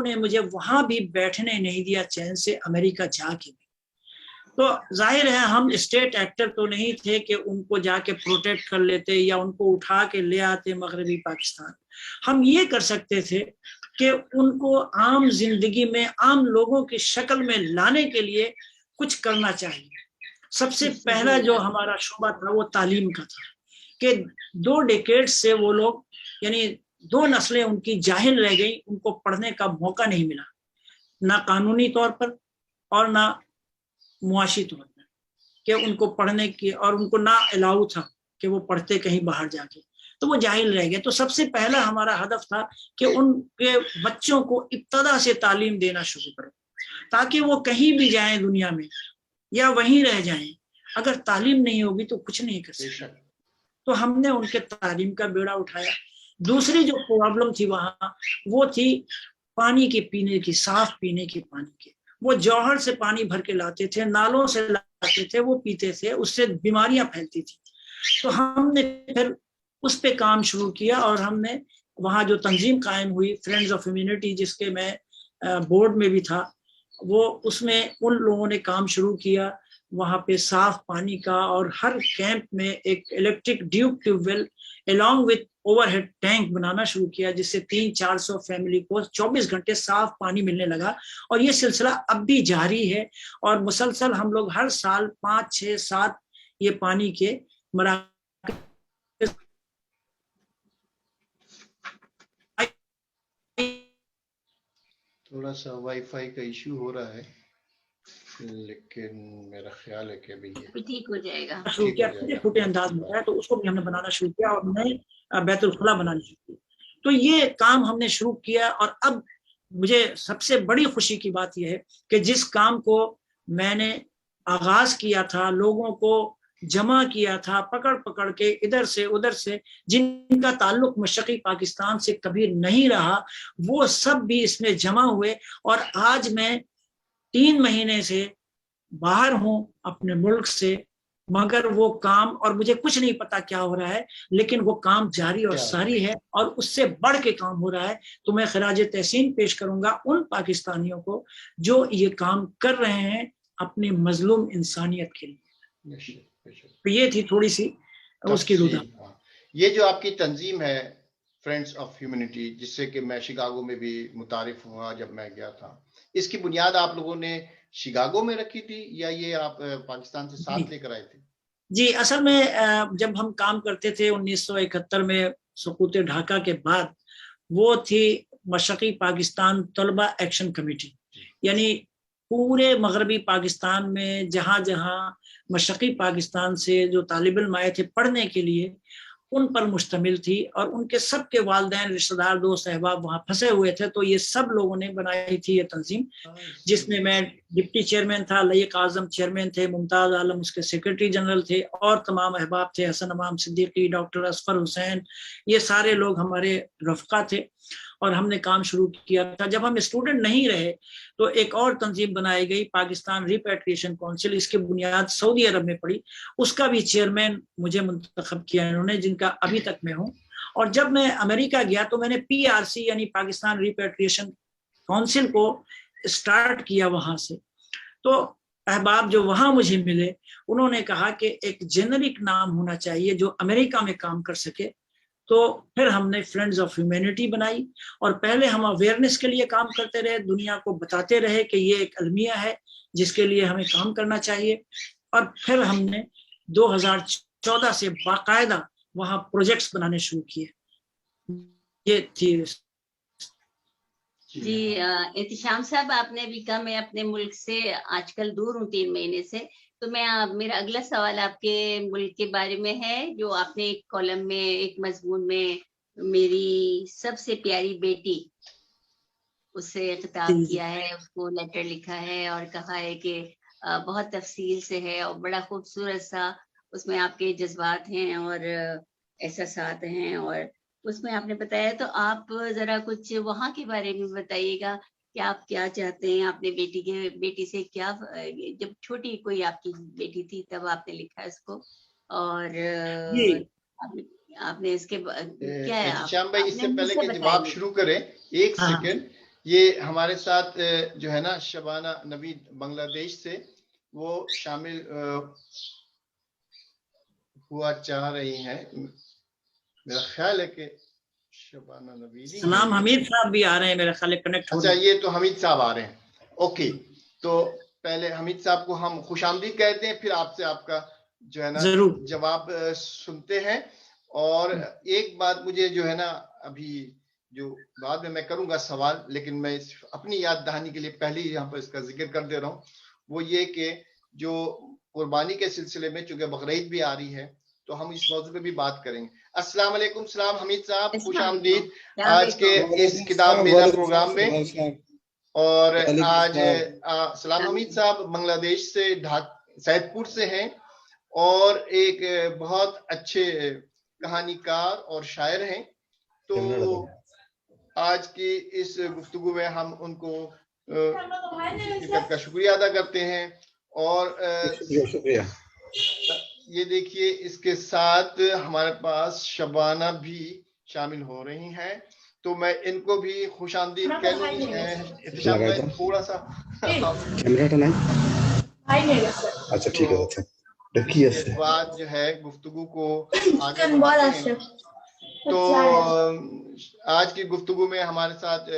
نے مجھے وہاں بھی بیٹھنے نہیں دیا چین سے, امریکہ جا کے بھی. تو ظاہر ہے ہم اسٹیٹ ایکٹر تو نہیں تھے کہ ان کو جا کے پروٹیکٹ کر لیتے یا ان کو اٹھا کے لے آتے مغربی پاکستان. ہم یہ کر سکتے تھے کہ ان کو عام زندگی میں عام لوگوں کی شکل میں لانے کے لیے کچھ کرنا چاہیے. سب سے پہلا جو ہمارا شعبہ تھا وہ تعلیم کا تھا کہ 2 ڈیکیڈ سے وہ لوگ یعنی 2 نسلیں ان کی جاہل رہ گئی, ان کو پڑھنے کا موقع نہیں ملا, نہ قانونی طور پر اور نہ معاشی طور پر, کہ ان کو پڑھنے کی, اور ان کو نہ الاؤ تھا کہ وہ پڑھتے کہیں باہر جا کے, تو وہ جاہل رہ گئے. تو سب سے پہلا ہمارا ہدف تھا کہ ان کے بچوں کو ابتدا سے تعلیم دینا شروع کریں تاکہ وہ کہیں بھی جائیں دنیا میں یا وہیں رہ جائیں, اگر تعلیم نہیں ہوگی تو کچھ نہیں کر سکتے. تو ہم نے ان کے تعلیم کا بیڑا اٹھایا. دوسری جو پرابلم تھی وہاں وہ تھی پانی کے پینے کی, صاف پینے کے پانی کے. وہ جوہر سے پانی بھر کے لاتے تھے, نالوں سے لاتے تھے, وہ پیتے تھے, اس سے بیماریاں پھیلتی تھی. تو ہم نے پھر اس پہ کام شروع کیا اور ہم نے वहाँ जो तंजीम कायम हुई फ्रेंड्स ऑफ ह्यूमैनिटी, जिसके मैं बोर्ड में भी था, वो उसमें उन लोगों ने काम शुरू किया वहाँ पे साफ पानी का, और हर कैंप में एक electric tube well along with overhead tank बनाना शुरू किया, जिससे 300-400 फैमिली को 24 घंटे साफ पानी मिलने लगा। और ये सिलसिला अब भी जारी है, और मुसलसल हम लोग हर साल 5, 6, 7 ये पानी के मराकज़ थोड़ा सा वाईफाई का इशू हो रहा है, लेकिन मेरा ख्याल है कि अभी ये ठीक हो जाएगा। शुरू किया, टूटे अंदाज में है, तो उसको भी हमने बनाना शुरू किया और नए बैतुल खुला बनाना शुरू किया। तो ये काम हमने शुरू किया, और अब मुझे सबसे बड़ी खुशी की बात यह है कि जिस काम को मैंने आगाज किया था, लोगों को जमा किया था पकड़ पकड़ के इधर से उधर से, जिनका ताल्लुक मशरक़ी पाकिस्तान से कभी नहीं रहा, वो सब भी इसमें जमा हुए। और आज मैं 3 महीने से बाहर हूं अपने मुल्क से, मगर वो काम, और मुझे कुछ नहीं पता क्या हो रहा है, लेकिन वो काम जारी और सारी है, और उससे बढ़ के काम हो रहा है। तो मैं खराज तहसीन पेश करूंगा उन पाकिस्तानियों को जो ये काम कर रहे हैं अपनी मजलूम इंसानियत के लिए। तो ये थी थोड़ी सी उसकी रुदा। ये जो आपकी तंजीम है फ्रेंड्स ऑफ ह्यूमैनिटी, जिससे कि मैं शिकागो में भी मुतारिफ हुआ जब मैं गया था, इसकी बुनियाद आप लोगों ने शिकागो में रखी थी या ये आप पाकिस्तान से साथ लेकर आए थे? जी, असल में जब हम काम करते थे 1971 में सुकूत ढाका के बाद, वो थी मशरक़ी पाकिस्तान तलबा एक्शन कमेटी, यानी पूरे मगरबी पाकिस्तान में जहाँ जहाँ मशरक़ी पाकिस्तान से जो तालिब इल्म आए थे पढ़ने के लिए, उन पर मुश्तमिल थी, और उनके सब के वालिदैन, रिश्तेदार, दोस्त अहबाब वहाँ फंसे हुए थे। तो ये सब लोगों ने बनाई थी ये तंजीम, जिसमें मैं डिप्टी चेयरमैन था, लयक आज़म चेयरमैन थे, मुमताज़ आलम उसके सेक्रेटरी जनरल थे, और तमाम अहबाब थे, हसन इमाम सिद्दीकी, डॉक्टर असफर हुसैन, ये सारे लोग हमारे रफ़का थे। और हमने काम शुरू किया था। जब हम स्टूडेंट नहीं रहे तो एक और तंजीम बनाई गई, पाकिस्तान रिपैट्रिएशन काउंसिल, इसकी बुनियाद सऊदी अरब में पड़ी, उसका भी चेयरमैन मुझे मुंतखब किया इन्होंने, जिनका अभी तक मैं हूँ। और जब मैं अमेरिका गया तो मैंने PRC यानी पाकिस्तान रिपैट्रिएशन काउंसिल को स्टार्ट किया वहां से। तो अहबाब जो वहां मुझे मिले, उन्होंने कहा कि एक जेनरिक नाम होना चाहिए जो अमेरिका में काम कर सके। तो फिर हमने फ्रेंड्स ऑफ ह्यूमैनिटी बनाई, और पहले हम अवेयरनेस के लिए काम करते रहे, दुनिया को बताते रहे कि ये एक अलमिया है जिसके लिए हमें काम करना चाहिए। और फिर हमने 2014 से बाकायदा वहाँ प्रोजेक्ट्स बनाने शुरू किए। ये थी जी। एहतिशाम साहब, आपने भी कहा मैं अपने मुल्क से आजकल दूर हूँ 3 महीने से, तो मैं मेरा अगला सवाल आपके मुल्क के बारे में है, जो आपने एक कॉलम में, एक मजमून में मेरी सबसे प्यारी बेटी, उससे खिताब किया है, उसको लेटर लिखा है और कहा है कि बहुत तफसील से है और बड़ा खूबसूरत सा उसमें आपके जज्बात हैं और एहसासात हैं, और उसमें आपने बताया। तो आप जरा कुछ वहाँ के बारे में बताइएगा कि आप क्या चाहते हैं अपने बेटी से, क्या जब छोटी कोई आपकी बेटी थी तब आपने लिखा इसको, और आपने इसके क्या है श्याम भाई, इससे पहले कि जवाब शुरू करें, एक सेकंड, ये हमारे साथ जो है ना शबाना नवीद बांग्लादेश से, वो शामिल हुआ चाह रही हैं। मेरा ख्याल है कि शबाना नवीद, सलाम हमीद साहब भी आ रहे हैं मेरा ख्याल है, कनेक्ट हो। अच्छा, ये तो हमीद साहब आ रहे हैं। ओके, तो पहले हमीद साहब को हम खुशामदीद कहते हैं, फिर आपसे आपका जो है ना जवाब सुनते हैं। और एक बात मुझे जो है ना, अभी जो बाद में मैं करूंगा सवाल, लेकिन मैं अपनी याद दहानी के लिए पहले ही यहाँ पर इसका जिक्र कर दे रहा हूँ, वो ये कि जो कुर्बानी के सिलसिले में चूंकि बकरीद भी आ रही है, तो हम इस मौजू पे भी बात करेंगे। अस्सलाम वालेकुम, सलाम हमीद साहब, खुशामदीद आज के इस किताब मेला प्रोग्राम में। और आज सलाम हमीद साहब बांग्लादेश से सैदपुर से हैं, और एक बहुत अच्छे कहानीकार और शायर हैं। तो आज की इस गुफ्तगू में हम उनको शिरकत का शुक्रिया अदा करते हैं। और शुक्रिया। ये देखिए, इसके साथ हमारे पास शबाना भी शामिल हो रही हैं, तो मैं इनको भी खुश आमदीद कहूँ। एहतिशाम भाई थोड़ा सा अच्छा ठीक है, देखिए इस बात जो है गुफ्तगू को आगे बढ़ाते हैं। तो आज की गुफ्तगू में हमारे साथ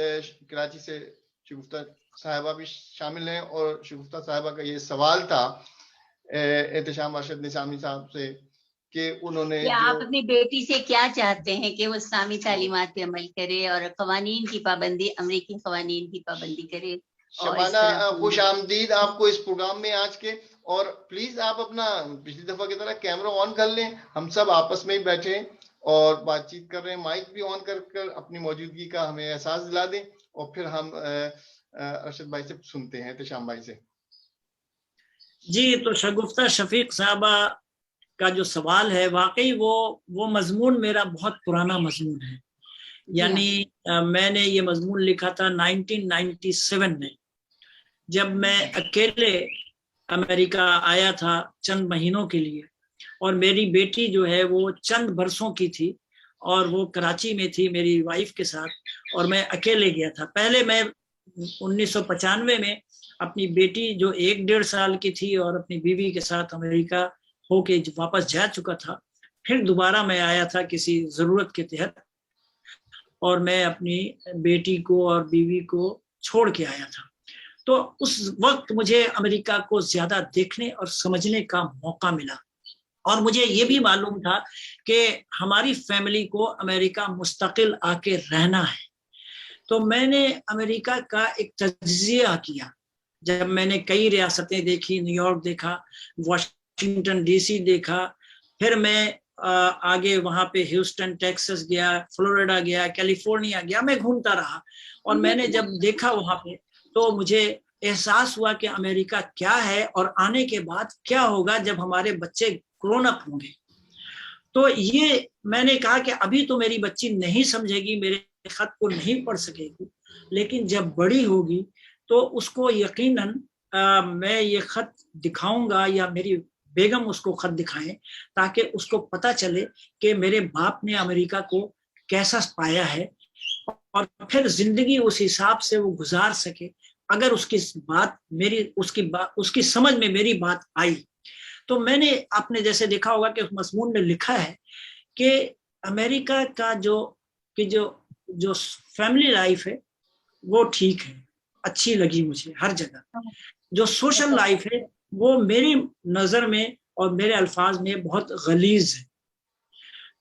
कराची से शगुफ्ता साहिबा भी शामिल हैं, और शगुफ्ता साहिबा का ये सवाल था एहतिशाम अरशद निसामी साहब से कि उन्होंने आप अपनी बेटी से क्या चाहते हैं कि वो इस्लामी तालीमात पे अमल करे और कवानीन की पाबंदी, अमरीकी कवानीन की पाबंदी करे। शबाना खुश आमदीद आपको इस प्रोग्राम में आज के, और प्लीज आप अपना पिछली दफा की तरह कैमरा ऑन कर लें, हम सब आपस में ही बैठे और बातचीत कर रहे हैं, माइक भी ऑन कर अपनी मौजूदगी का हमें एहसास दिला दें, और फिर हम अरशद भाई से सुनते हैं, एहतिशाम भाई से। जी, तो शगुफ्ता शफीक साहबा का जो सवाल है, वाकई वो मजमून मेरा बहुत पुराना मजमून है। यानी मैंने ये मजमून लिखा था 1997 में, जब मैं अकेले अमेरिका आया था चंद महीनों के लिए, और मेरी बेटी जो है वो चंद बरसों की थी, और वो कराची में थी मेरी वाइफ के साथ, और मैं अकेले गया था। पहले मैं 1995 में अपनी बेटी जो 1-1.5 साल की थी और अपनी बीवी के साथ अमेरिका होके वापस जा चुका था। फिर दोबारा मैं आया था किसी जरूरत के तहत, और मैं अपनी बेटी को और बीवी को छोड़ के आया था। तो उस वक्त मुझे अमेरिका को ज्यादा देखने और समझने का मौका मिला, और मुझे ये भी मालूम था कि हमारी फैमिली को अमेरिका मुस्तकिल आके रहना है। तो मैंने अमेरिका का एक तज्जिया किया, जब मैंने कई रियासतें देखी, न्यूयॉर्क देखा, वाशिंगटन डीसी देखा, फिर मैं आगे वहां पे ह्यूस्टन टेक्सास गया, फ्लोरिडा गया, कैलिफोर्निया गया, मैं घूमता रहा। और मैंने जब देखा वहां पे, तो मुझे एहसास हुआ कि अमेरिका क्या है और आने के बाद क्या होगा जब हमारे बच्चे ग्रोन अप होंगे। तो ये मैंने कहा कि अभी तो मेरी बच्ची नहीं समझेगी, मेरे खत को नहीं पढ़ सकेगी, लेकिन जब बड़ी होगी तो उसको यकीनन मैं ये खत दिखाऊंगा, या मेरी बेगम उसको खत दिखाएं, ताकि उसको पता चले कि मेरे बाप ने अमेरिका को कैसा पाया है, और फिर जिंदगी उस हिसाब से वो गुजार सके। अगर उसकी समझ में मेरी बात आई, तो मैंने आपने जैसे देखा होगा कि उस मजमून में लिखा है कि अमेरिका का जो फैमिली लाइफ है वो ठीक है, अच्छी लगी मुझे हर जगह। जो सोशल लाइफ है वो मेरी नजर में और मेरे अल्फाज में बहुत गलीज है।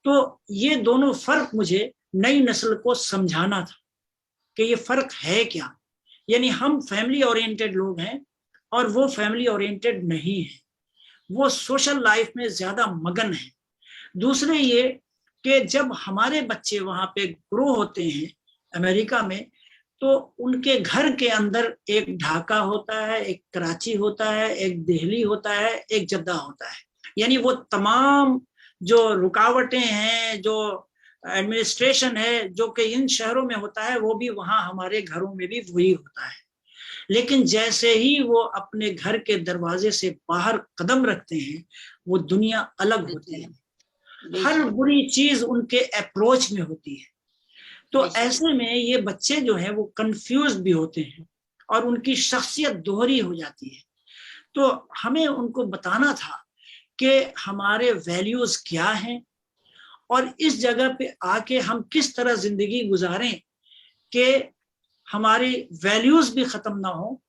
तो ये दोनों फर्क मुझे नई नस्ल को समझाना था कि ये फर्क है क्या। यानी हम फैमिली ओरिएंटेड लोग हैं और वो फैमिली ओरिएंटेड नहीं है, वो सोशल लाइफ में ज्यादा मगन है। दूसरे ये कि जब हमारे बच्चे वहां पे ग्रो होते हैं अमेरिका में, तो उनके घर के अंदर एक ढाका होता है, एक कराची होता है, एक दिल्ली होता है, एक जद्दा होता है। यानी वो तमाम जो रुकावटें हैं, जो एडमिनिस्ट्रेशन है जो कि इन शहरों में होता है, वो भी वहाँ हमारे घरों में भी वही होता है। लेकिन जैसे ही वो अपने घर के दरवाजे से बाहर कदम रखते हैं, वो दुनिया अलग होती है। हर बुरी चीज उनके अप्रोच में होती है। तो ऐसे में ये बच्चे जो हैं वो कंफ्यूज भी होते हैं और उनकी शख्सियत दोहरी हो जाती है। तो हमें उनको बताना था कि हमारे वैल्यूज क्या हैं और इस जगह पे आके हम किस तरह जिंदगी गुजारें कि हमारी वैल्यूज भी खत्म ना हो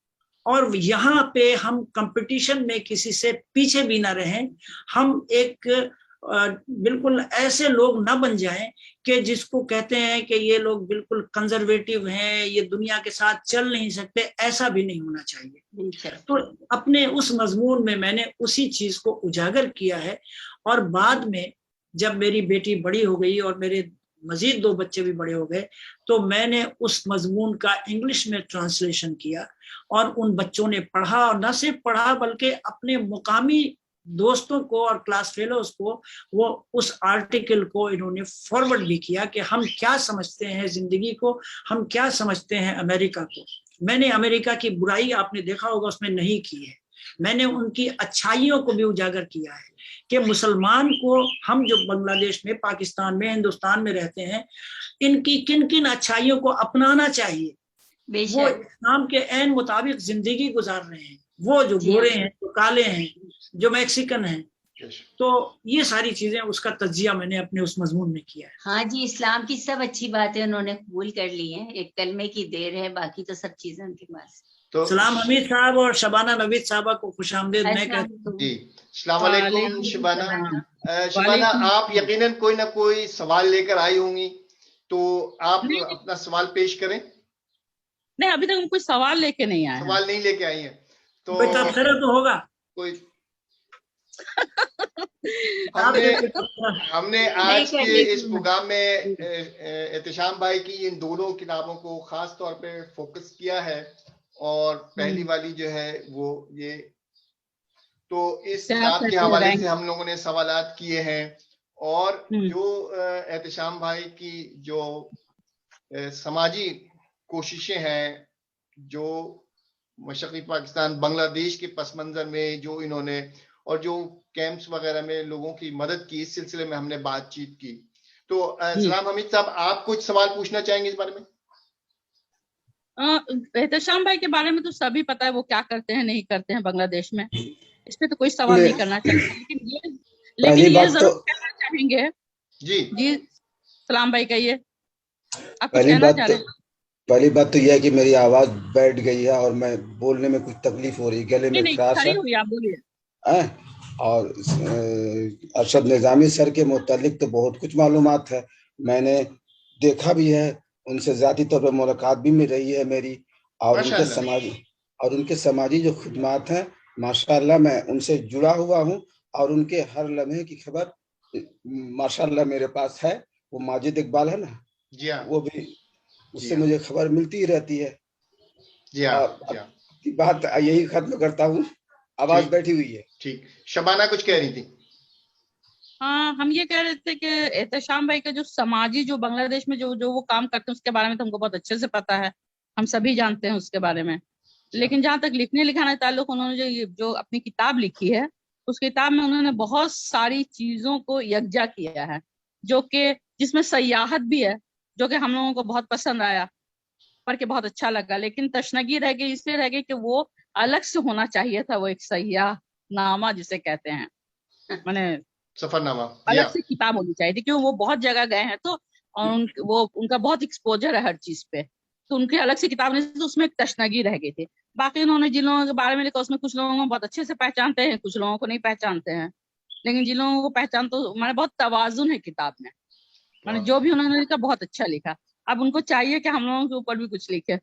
और यहाँ पे हम कंपटीशन में किसी से पीछे भी ना रहें। हम एक बिल्कुल ऐसे लोग ना बन जाएं कि जिसको कहते हैं कि ये लोग बिल्कुल कंजर्वेटिव हैं, ये दुनिया के साथ चल नहीं सकते, ऐसा भी नहीं होना चाहिए। तो अपने उस मजमून में मैंने उसी चीज को उजागर किया है। और बाद में जब मेरी बेटी बड़ी हो गई और मेरे मजीद 2 बच्चे भी बड़े हो गए, तो मैंने उस मजमून का इंग्लिश में ट्रांसलेशन किया और उन बच्चों ने पढ़ा, और न सिर्फ पढ़ा बल्कि अपने मुकामी दोस्तों को और क्लास फेलोज को वो उस आर्टिकल को इन्होंने फॉरवर्ड भी किया कि हम क्या समझते हैं जिंदगी को, हम क्या समझते हैं अमेरिका को। मैंने अमेरिका की बुराई आपने देखा होगा उसमें नहीं की है, میں نے ان کی اچھائیوں کو بھی اجاگر کیا ہے کہ مسلمان کو ہم جو بنگلہ دیش میں، پاکستان میں، ہندوستان میں رہتے ہیں، ان کی کن کن اچھائیوں کو اپنانا چاہیے. وہ اسلام کے عین مطابق زندگی گزار رہے ہیں، وہ جو گورے ہیں، جو کالے ہیں، جو میکسیکن ہیں. تو یہ ساری چیزیں اس کا تجزیہ میں نے اپنے اس مضمون میں کیا ہے. ہاں جی، اسلام کی سب اچھی باتیں انہوں نے قبول کر لی ہیں، ایک کلمے کی دیر ہے، باقی تو سب چیزیں ان کے پاس. تو سلام حمید صاحب اور شبانہ نوید صاحبہ کو خوش آمدید. میں جی السلام علیکم شبانہ. شبانہ آپ یقیناً کوئی نہ کوئی سوال لے کر آئی ہوں گی، تو آپ اپنا سوال پیش کریں. نہیں، ابھی تک کوئی سوال لے کے نہیں آیا. سوال نہیں لے کے آئی ہیں تو تبصرہ تو ہوگا کوئی. ہم نے آج کے اس پروگرام میں احتشام بھائی کی ان دونوں کتابوں کو خاص طور پہ فوکس کیا ہے، اور پہلی والی جو ہے وہ یہ، تو اس کتاب کے حوالے سے ہم لوگوں نے سوالات کیے ہیں، اور جو احتشام بھائی کی جو سماجی کوششیں ہیں، جو مشرقی پاکستان بنگلہ دیش کے پس منظر میں جو انہوں نے، اور جو کیمپس وغیرہ میں لوگوں کی مدد کی، اس سلسلے میں ہم نے بات چیت کی. تو سلام حمید صاحب، آپ کچھ سوال پوچھنا چاہیں گے اس بارے میں؟ احتشام بھائی کے بارے میں تو سبھی پتا ہے وہ کیا کرتے ہیں نہیں کرتے ہیں بنگلہ دیش میں، اس پہ تو کوئی سوال نہیں کرنا چاہیے. لیکن یہ ضرور کہنا چاہیں گے. جی سلام بھائی کہیے، آپ کچھ کہنا چاہ رہے ہیں؟ پہلی بات تو یہ ہے کہ میری آواز بیٹھ گئی ہے اور میں بولنے میں کچھ تکلیف ہو رہی ہے، گلے میں خراش ہے. اور ارشد نظامی سر کے متعلق تو بہت کچھ معلومات ہے، میں نے دیکھا بھی ہے، ان سے ذاتی طور پر ملاقات بھی مل رہی ہے میری، اور ان کے سماجی جو خدمات ہیں ماشاءاللہ میں ان سے جڑا ہوا ہوں، اور ان کے ہر لمحے کی خبر ماشاءاللہ میرے پاس ہے. وہ ماجد اقبال ہے نا، وہ بھی اس سے مجھے خبر ملتی رہتی ہے. بات یہی ختم کرتا ہوں، آواز بیٹھی ہوئی ہے. ٹھیک، شبانہ کچھ کہہ رہی تھی. ہاں، ہم یہ کہہ رہے تھے کہ احتشام بھائی کا جو سماجی جو بنگلہ دیش میں جو وہ کام کرتے ہیں اس کے بارے میں تو ہم کو بہت اچھے سے پتا ہے، ہم سبھی جانتے ہیں اس کے بارے میں. لیکن جہاں تک لکھنے لکھانے تعلق، انہوں نے جو اپنی کتاب لکھی ہے، اس کتاب میں انہوں نے بہت ساری چیزوں کو یکجا کیا ہے، جو کہ جس میں سیاحت بھی ہے، جو کہ ہم لوگوں کو بہت پسند آیا، پڑھ کے بہت اچھا لگا. لیکن تشنگی رہ گئی، اس لیے رہ گئی کہ وہ الگ سے ہونا چاہیے تھا، وہ ایک سیاح نامہ جسے کہتے ہیں، میں نے سفر نامہ الگ سے کتاب ہونی چاہیے تھی، کیوں وہ بہت جگہ گئے ہیں تو ان کا بہت ایکسپوجر ہے ہر چیز پہ، تو ان کی الگ سے کتاب نہیں تھی، تو اس میں ایک تشنگی رہ گئی تھی. باقی انہوں نے جن لوگوں کے بارے میں لکھا اس میں کچھ لوگوں کو بہت اچھے سے پہچانتے ہیں، کچھ لوگوں کو نہیں پہچانتے ہیں، لیکن جن لوگوں کو پہچان تو میں نے بہت توازن ہے کتاب میں، میں نے جو بھی انہوں نے لکھا بہت اچھا لکھا. اب ان کو چاہیے کہ ہم لوگوں کے اوپر بھی کچھ لکھے.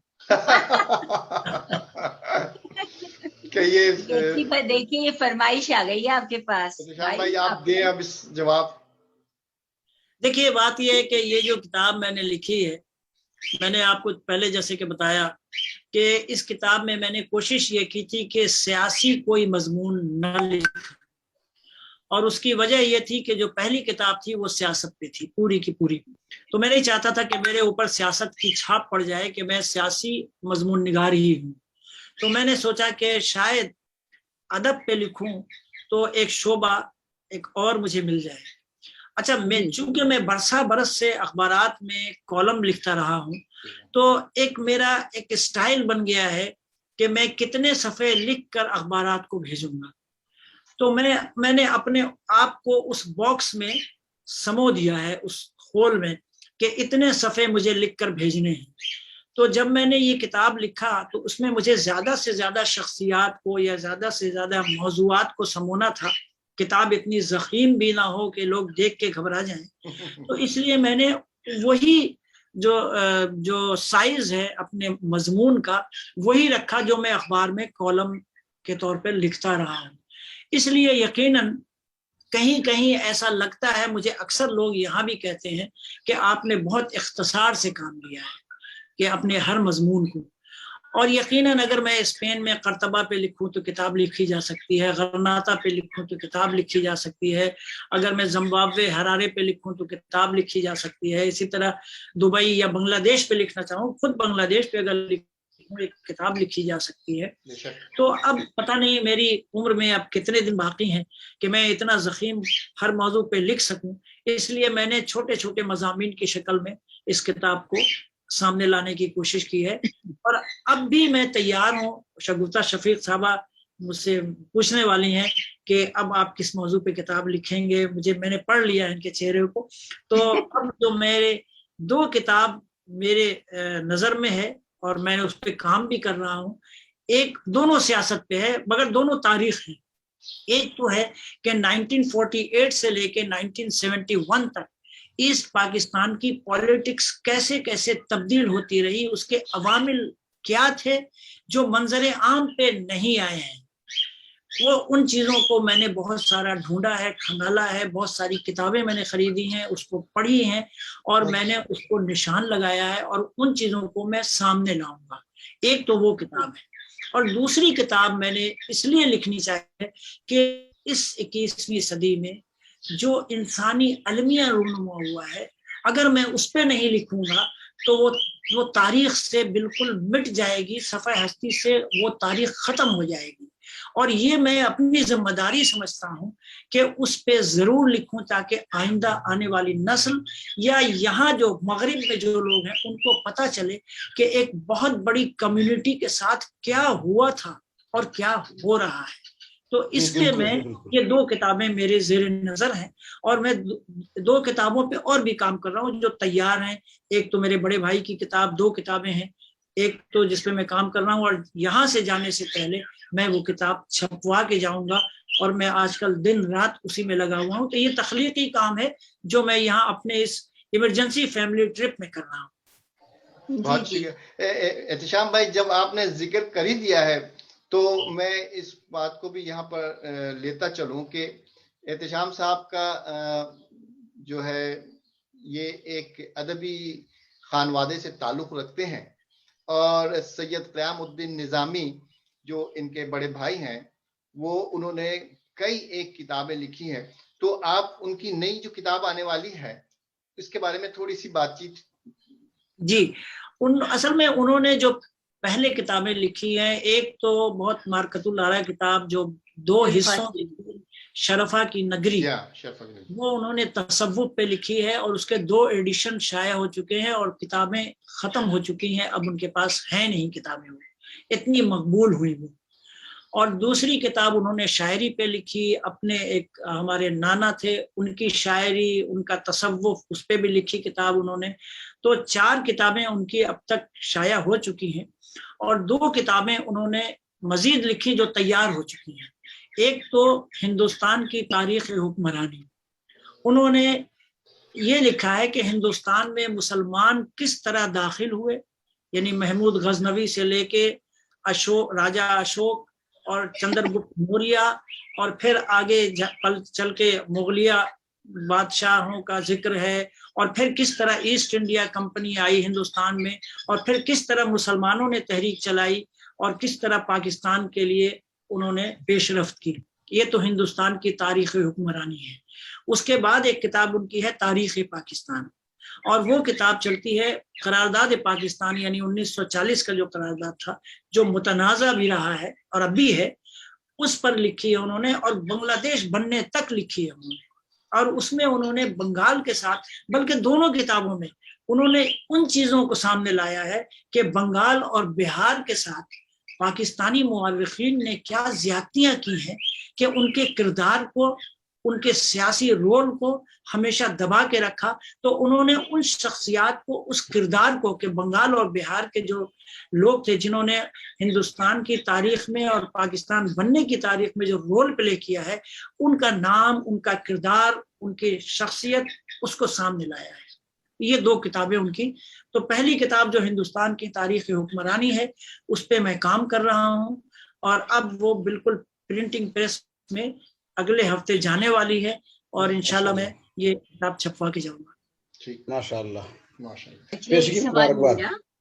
دیکھیے یہ فرمائش آ گئی ہے آپ کے پاس بھائی، آپ دیں اب اس جواب. دیکھیے بات یہ ہے کہ یہ جو کتاب میں نے لکھی ہے، میں نے آپ کو پہلے جیسے کہ بتایا کہ اس کتاب میں نے کوشش یہ کی تھی کہ سیاسی کوئی مضمون نہ لکھ، اور اس کی وجہ یہ تھی کہ جو پہلی کتاب تھی وہ سیاست پہ تھی پوری کی پوری، تو میں نہیں چاہتا تھا کہ میرے اوپر سیاست کی چھاپ پڑ جائے کہ میں سیاسی مضمون نگار ہی ہوں. تو میں نے سوچا کہ شاید ادب پہ لکھوں تو ایک شعبہ ایک اور مجھے مل جائے. اچھا، چونکہ میں برس سے اخبارات میں کالم لکھتا رہا ہوں، تو ایک میرا ایک سٹائل بن گیا ہے کہ میں کتنے صفحے لکھ کر اخبارات کو بھیجوں گا. تو میں نے اپنے آپ کو اس باکس میں سمو دیا ہے، اس ہول میں، کہ اتنے صفحے مجھے لکھ کر بھیجنے ہیں. تو جب میں نے یہ کتاب لکھا تو اس میں مجھے زیادہ سے زیادہ شخصیات کو یا زیادہ سے زیادہ موضوعات کو سمونا تھا، کتاب اتنی ضخیم بھی نہ ہو کہ لوگ دیکھ کے گھبرا جائیں. تو اس لیے میں نے وہی جو سائز ہے اپنے مضمون کا وہی رکھا جو میں اخبار میں کالم کے طور پہ لکھتا رہا ہوں. اس لیے یقیناً کہیں کہیں ایسا لگتا ہے، مجھے اکثر لوگ یہاں بھی کہتے ہیں کہ آپ نے بہت اختصار سے کام کیا ہے کہ اپنے ہر مضمون کو. اور یقیناً اگر میں اسپین میں قرطبہ پہ لکھوں تو کتاب لکھی جا سکتی ہے، غرناطہ پہ لکھوں تو کتاب لکھی جا سکتی ہے، اگر میں زمبابوے ہرارے پہ لکھوں تو کتاب لکھی جا سکتی ہے، اسی طرح دبئی یا بنگلہ دیش پہ لکھنا چاہوں، خود بنگلہ دیش پہ اگر हूँ, एक किताब लिखी जा सकती है। तो अब पता नहीं मेरी उम्र में अब कितने दिन बाकी हैं कि मैं इतना ज़ख़ीम हर मौजू पे लिख सकूं, इसलिए मैंने छोटे छोटे मज़ामीन की शक्ल में इस किताब को सामने लाने की कोशिश की है। और अब भी मैं तैयार हूँ। शगुफ्ता शफीक साहबा मुझसे पूछने वाली हैं कि अब आप किस मौजू पे किताब लिखेंगे, मैंने पढ़ लिया इनके चेहरे को। तो अब जो मेरे 2 किताब मेरे नज़र में है और मैं उस पर काम भी कर रहा हूँ। एक दोनों सियासत पे है मगर दोनों तारीख है। एक तो है कि 1948 से लेके 1971 तक ईस्ट पाकिस्तान की पॉलिटिक्स कैसे कैसे तब्दील होती रही, उसके अवामिल क्या थे जो मंजर आम पे नहीं आए हैं। वो उन चीज़ों को मैंने बहुत सारा ढूंढा है, खंगाला है, बहुत सारी किताबें मैंने खरीदी हैं, उसको पढ़ी हैं और मैंने उसको निशान लगाया है और उन चीज़ों को मैं सामने लाऊंगा। एक तो वो किताब है। और दूसरी किताब मैंने इसलिए लिखनी चाहिए कि इस 21वीं सदी में जो इंसानी अलमिया रूनुमा हुआ है, अगर मैं उस पर नहीं लिखूंगा तो वो तारीख से बिल्कुल मिट जाएगी, सफ़े हस्ती से वो तारीख ख़त्म हो जाएगी। और ये मैं अपनी जिम्मेदारी समझता हूँ कि उस पे ज़रूर लिखूं ताकि आइंदा आने वाली नस्ल या यहाँ जो मगरिब में जो लोग हैं उनको पता चले कि एक बहुत बड़ी कम्युनिटी के साथ क्या हुआ था और क्या हो रहा है। तो इसलिए मैं ये 2 किताबें मेरे ज़ेर नज़र हैं और मैं 2 किताबों पे और भी काम कर रहा हूँ जो तैयार हैं। एक तो मेरे बड़े भाई की किताब, 2 किताबें हैं, एक तो जिसपे मैं काम कर रहा हूँ और यहाँ से जाने से पहले मैं वो किताब छपवा के जाऊंगा और मैं आजकल दिन रात उसी में लगा हुआ हूँ। तो ये तख्लीकी काम है जो मैं यहाँ अपने इस इमरजेंसी फैमिली ट्रिप में कर रहा हूँ। बहुत एहतिशाम भाई, जब आपने जिक्र कर ही दिया है तो मैं इस बात को भी यहाँ पर लेता चलूं कि एहतिशाम साहब का जो है ये एक अदबी खानवादे से ताल्लुक़ रखते हैं और सैयद क़यामुद्दीन निज़ामी जो इनके बड़े भाई हैं वो उन्होंने कई एक किताबें लिखी हैं। तो आप उनकी नई जो किताब आने वाली है इसके बारे में थोड़ी सी बातचीत। जी, असल में उन्होंने जो पहले किताबें लिखी हैं, एक तो बहुत मारकतुल आरा किताब जो 2 हिस्सों की शरफा की नगरी, वो उन्होंने तसव्वुफ पे लिखी है और उसके 2 एडिशन शाया हो चुके हैं और किताबें खत्म हो चुकी हैं, अब उनके पास है नहीं किताबें, इतनी मकबूल हुई वो। और दूसरी किताब उन्होंने शायरी पे लिखी, अपने एक हमारे नाना थे उनकी शायरी, उनका तसव्वुफ, उस पे भी लिखी किताब उन्होंने। तो 4 किताबें उनकी अब तक शाया हो चुकी हैं और 2 किताबें उन्होंने मजीद लिखी जो तैयार हो चुकी हैं। एक तो हिंदुस्तान की तारीख़ हुक्मरानी, उन्होंने ये लिखा है कि हिंदुस्तान में मुसलमान किस तरह दाखिल हुए, यानी महमूद गजनवी से लेके राजा अशोक और चंद्रगुप्त मौर्य और फिर आगे चल के मुगलिया बादशाहों का जिक्र है और फिर किस तरह ईस्ट इंडिया कंपनी आई हिंदुस्तान में और फिर किस तरह मुसलमानों ने तहरीक चलाई और किस तरह पाकिस्तान के लिए उन्होंने पेशरफ्त की। ये तो हिंदुस्तान की तारीख़ हुक्मरानी है। उसके बाद एक किताब उनकी है तारीख़ पाकिस्तान और वो किताब चलती है करारदाद पाकिस्तान, यानी 1940 का जो करारदाद था जो मुतनाज़ा भी रहा है और अब भी है, उस पर लिखी है उन्होंने और बांग्लादेश बनने तक लिखी है उन्होंने। और उसमें उन्होंने बंगाल के साथ, बल्कि दोनों किताबों में उन्होंने उन चीज़ों को सामने लाया है कि बंगाल और बिहार के साथ पाकिस्तानी मुआर्रिखीन ने क्या ज़्यादतियाँ की हैं कि उनके किरदार को, उनके सियासी रोल को हमेशा दबा के रखा। तो उन्होंने उन शख्सियात को, उस किरदार को कि बंगाल और बिहार के जो लोग थे जिन्होंने हिंदुस्तान की तारीख में और पाकिस्तान बनने की तारीख में जो रोल प्ले किया है, उनका नाम, उनका किरदार, उनकी शख्सियत, उसको सामने लाया है। ये 2 किताबें उनकी। तो पहली किताब जो हिंदुस्तान की तारीख़ हुक्मरानी है उस पर मैं काम कर रहा हूँ और अब वो बिल्कुल प्रिंटिंग प्रेस में अगले हफ्ते जाने वाली है और इंशाल्लाह मैं ये किताब छपवा के जाऊंगा। ठीक, माशाल्लाह माशाल्लाह।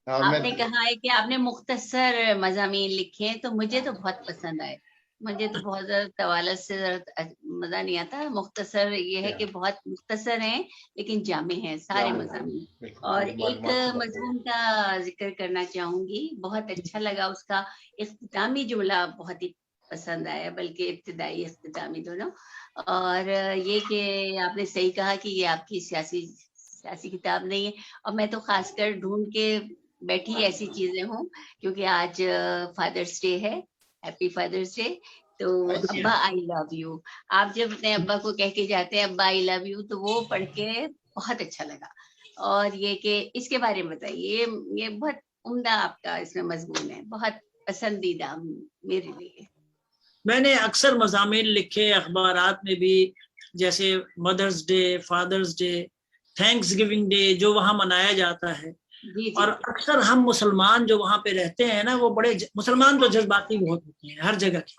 आपने कहा है कि आपने मुख्तसर मज़ामीन लिखे हैं, तो मुझे तो बहुत पसंद आए। मुझे तो बहुत ज्यादा तवालत से मजा नहीं आता। मुख्तसर ये है कि बहुत मुख्तसर हैं लेकिन जामे हैं सारे मज़ामीन। और एक मजमून का जिक्र करना चाहूंगी, बहुत अच्छा लगा उसका इख्तितामी जुमला, बहुत ही पसंद आया, बल्कि इब्तिदाई इख्तितामी दोनों। और ये कि आपने सही कहा कि ये आपकी सियासी किताब नहीं है, और मैं तो खासकर ढूंढ के बैठी ऐसी चीजें हूँ, क्योंकि आज फादर्स डे है, हैप्पी फादर्स डे। तो अब्बा आई लव यू, आप जब अपने अब्बा को कह के जाते हैं अब्बा आई लव यू, तो वो पढ़ के बहुत अच्छा लगा। और ये कि इसके बारे में बताइए, ये बहुत उम्दा आपका इसमें मजमून है, बहुत पसंदीदा मेरे लिए। मैंने अक्सर मज़ामीन लिखे अखबारात में भी, जैसे mother's day, father's day, thanksgiving day जो वहाँ मनाया जाता है। और अक्सर हम मुसलमान जो वहाँ पे रहते हैं ना, वो बड़े मुसलमान तो जज्बाती बहुत होते हैं हर जगह के।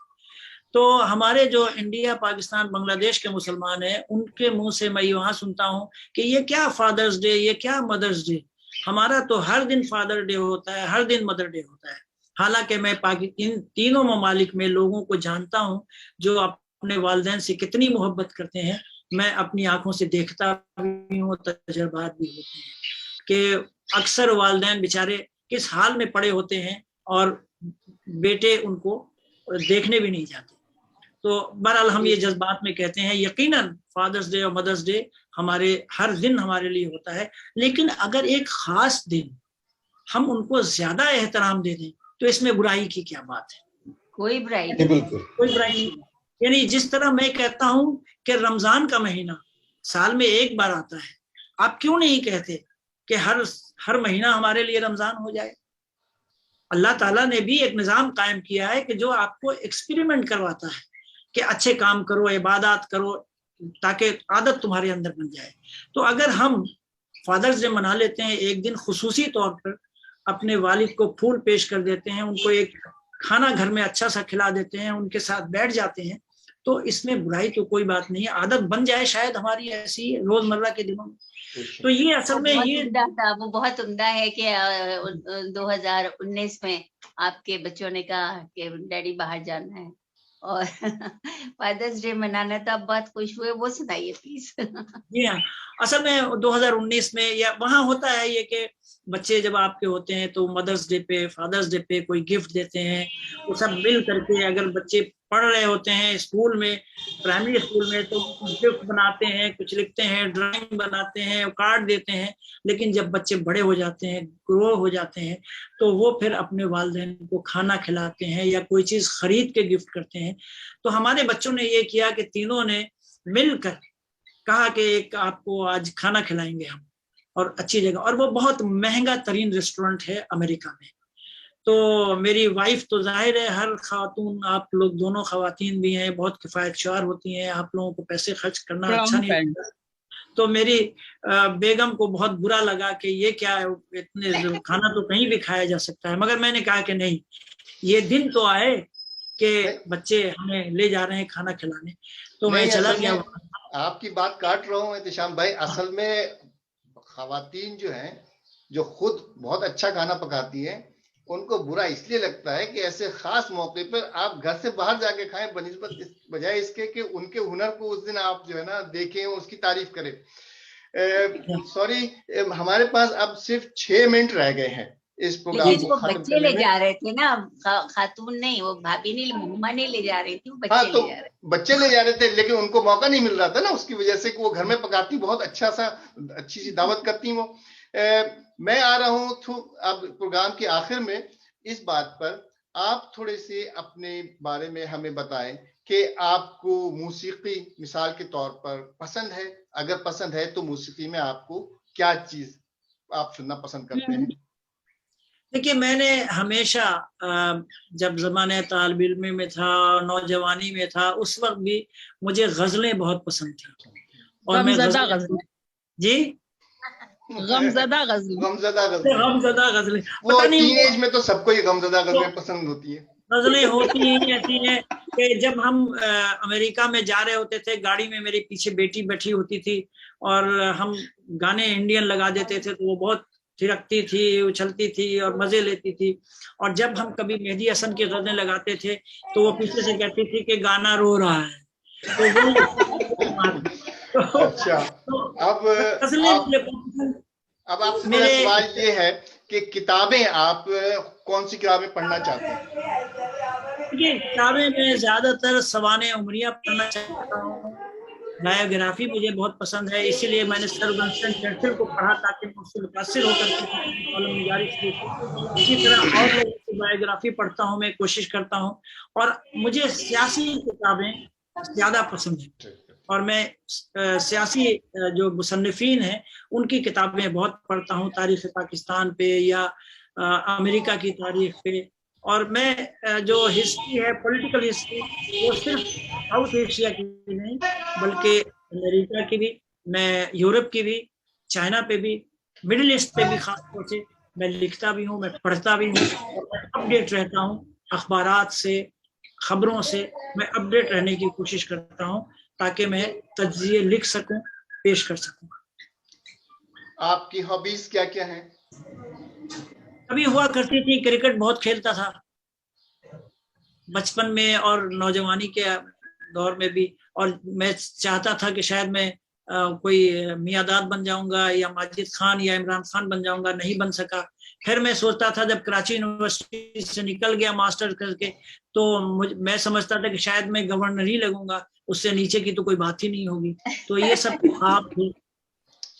तो हमारे जो इंडिया, पाकिस्तान, बांग्लादेश के मुसलमान हैं, उनके मुंह से मैं वहाँ सुनता हूँ कि ये क्या फादर्स डे, ये क्या मदर्स डे। हमारा तो हर दिन फादर डे होता है, हर दिन मदर डे होता है। हालांकि मैं इन तीनों ममालिक में लोगों को जानता हूँ जो अपने वालिदैन से कितनी मोहब्बत करते हैं। मैं अपनी आंखों से देखता भी हूँ, तजुर्बात भी होते हैं कि अक्सर वालिदैन बेचारे किस हाल में पड़े होते हैं और बेटे उनको देखने भी नहीं जाते। तो बहरहाल हम ये जज्बात में कहते हैं, यकीनन फादर्स डे और मदर्स डे हमारे हर दिन हमारे लिए होता है, लेकिन अगर एक खास दिन हम उनको ज्यादा एहतराम दे दें तो इसमें बुराई की क्या बात है? कोई बुराई नहीं, बिल्कुल कोई बुराई नहीं। यानी जिस तरह मैं कहता हूं कि रमजान का महीना साल में एक बार आता है, आप क्यों नहीं कहते कि हर महीना हमारे लिए रमजान हो जाए? अल्लाह ताला ने भी एक निज़ाम कायम किया है कि जो आपको एक्सपेरिमेंट करवाता है कि अच्छे काम करो, इबादत करो, ताकि आदत तुम्हारे अंदर बन जाए। तो अगर हम फादर्स डे मना लेते हैं एक दिन खुसूसी तौर पर, अपने वालिद को फूल पेश कर देते हैं, उनको एक खाना घर में अच्छा सा खिला देते हैं, उनके साथ बैठ जाते हैं, तो इसमें बुराई तो कोई बात नहीं है। आदत बन जाए शायद हमारी ऐसी रोजमर्रा के दिनों में। तो ये असल में ये वो बहुत उम्दा है कि 2019 में आपके बच्चों ने कहा कि डैडी बाहर जाना है और फादर्स डे मनाना, तो आप बहुत खुश हुए, वो सुनाइए प्लीज। जी हाँ, असल में 2019 में या वहाँ होता है ये कि बच्चे जब आपके होते हैं तो मदर्स डे पे, फादर्स डे पे कोई गिफ्ट देते हैं, वो सब मिल करके, अगर बच्चे पढ़ रहे होते हैं स्कूल में, प्राइमरी स्कूल में, तो गिफ्ट बनाते हैं, कुछ लिखते हैं, ड्राइंग बनाते हैं, कार्ड देते हैं। लेकिन जब बच्चे बड़े हो जाते हैं, ग्रो हो जाते हैं, तो वो फिर अपने वालिदैन को खाना खिलाते हैं या कोई चीज खरीद के गिफ्ट करते हैं। तो हमारे बच्चों ने ये किया कि तीनों ने मिलकर कहा कि एक आपको आज खाना खिलाएंगे हम, और अच्छी जगह, और वो बहुत महंगा तरीन रेस्टोरेंट है अमेरिका में। तो मेरी वाइफ तो जाहिर है, हर खातून, आप लोग दोनों खवातीन भी हैं, बहुत किफायतशार होती हैं, आप लोगों को पैसे खर्च करना अच्छा नहीं लगता। तो मेरी बेगम को बहुत बुरा लगा कि ये क्या है, इतने खाना तो कहीं भी खाया जा सकता है। मगर मैंने कहा कि नहीं, ये दिन तो आए कि बच्चे हमें ले जा रहे हैं खाना खिलाने, तो मैं चला गया। आपकी बात काट रहा हूँ एहतिशाम भाई, असल में खवातीन जो हैं, जो खुद बहुत अच्छा खाना पकाती हैं, उनको बुरा इसलिए लगता है कि ऐसे खास मौके पर आप घर से बाहर जाके खाएं, बनिस्बत बजाय इसके कि उनके हुनर को उस दिन आप जो है ना देखें, उसकी तारीफ करें। सॉरी, हमारे पास अब सिर्फ 6 मिनट रह गए हैं इस प्रोग्राम को खत्म बच्चे ले जा रहे थे ना, खातून नहीं, वो भाभी नहीं, मम्मा नहीं ले जा रही थी, वो बच्चे ले जा रहे थे। बच्चे ले जा रहे थे, लेकिन उनको मौका नहीं मिल रहा था ना, उसकी वजह से कि वो घर में पकाती, बहुत अच्छा सा अच्छी सी दावत करती वो। मैं आ रहा हूँ अब प्रोग्राम के आखिर में, इस बात पर आप थोड़े से अपने बारे में हमें बताएं कि आपको मौसीकी मिसाल के तौर पर पसंद है, अगर पसंद है तो मौसीकी में आपको क्या चीज आप सुनना पसंद करते हैं? देखिए, मैंने हमेशा जब ज़माने तालिब इल्म में था, नौजवानी में था, उस वक्त भी मुझे गजलें बहुत पसंद थी। और मैं गजलें, जी गमज़दा गजलें, वो टीनेज में तो सबको ये गमज़दा गजलें पसंद होती है। गजलें होती हैं ऐसी हैं कि जब हम अमेरिका में जा रहे होते थे, गाड़ी में मेरे पीछे बेटी बैठी होती थी और हम गाने इंडियन लगा देते थे, तो वो बहुत थिरकती थी, उछलती थी और मजे लेती थी। और जब हम कभी मेहदी हसन की गज़लें लगाते थे तो वो पीछे से कहती थी कि गाना रो रहा है। तो वो अच्छा, अब आपसे मेरा सवाल ये है कि किताबें आप कौन सी किताबें पढ़ना चाहते हैं? ये किताबें मैं ज्यादातर सवाने उमरिया पढ़ना चाहता हूँ। बायोग्राफी मुझे बहुत पसंद है, इसीलिए मैंने सर विंस्टन चर्चिल को पढ़ा ताकि मैं उससे मुतासिर होकर कॉलम निगारी शुरू की। इसी तरह और लोगों की बायोग्राफी पढ़ता हूँ, मैं कोशिश करता हूँ। और मुझे सियासी किताबें ज्यादा पसंद है और मैं सियासी जो मुसन्निफीन हैं उनकी किताबें बहुत पढ़ता हूँ, तारीख पाकिस्तान पे या अमेरिका की तारीख पे। और मैं जो हिस्ट्री है, पॉलिटिकल हिस्ट्री, वो सिर्फ साउथ एशिया की नहीं बल्कि अमेरिका की भी, मैं यूरोप की भी, चाइना पे भी, मिडिल ईस्ट पे भी खास तौर से मैं लिखता भी हूँ, मैं पढ़ता भी हूँ और मैं अपडेट रहता हूँ अखबारात से, खबरों से मैं अपडेट रहने की कोशिश करता हूँ ताकि मैं तज्जिए लिख सकूं, पेश कर सकूं। आपकी हॉबीज क्या क्या हैं? अभी हुआ करती थी, क्रिकेट बहुत खेलता था बचपन में और नौजवानी के दौर में भी, और मैं चाहता था कि शायद मैं कोई मियादाद बन जाऊंगा या माजिद खान या इमरान खान बन जाऊंगा, नहीं बन सका। फिर मैं सोचता था जब कराची यूनिवर्सिटी से निकल गया मास्टर करके तो मैं समझता था कि शायद मैं गवर्नर ही लगूंगा, उससे नीचे की तो कोई बात ही नहीं होगी। तो ये सब ख्वाब थे।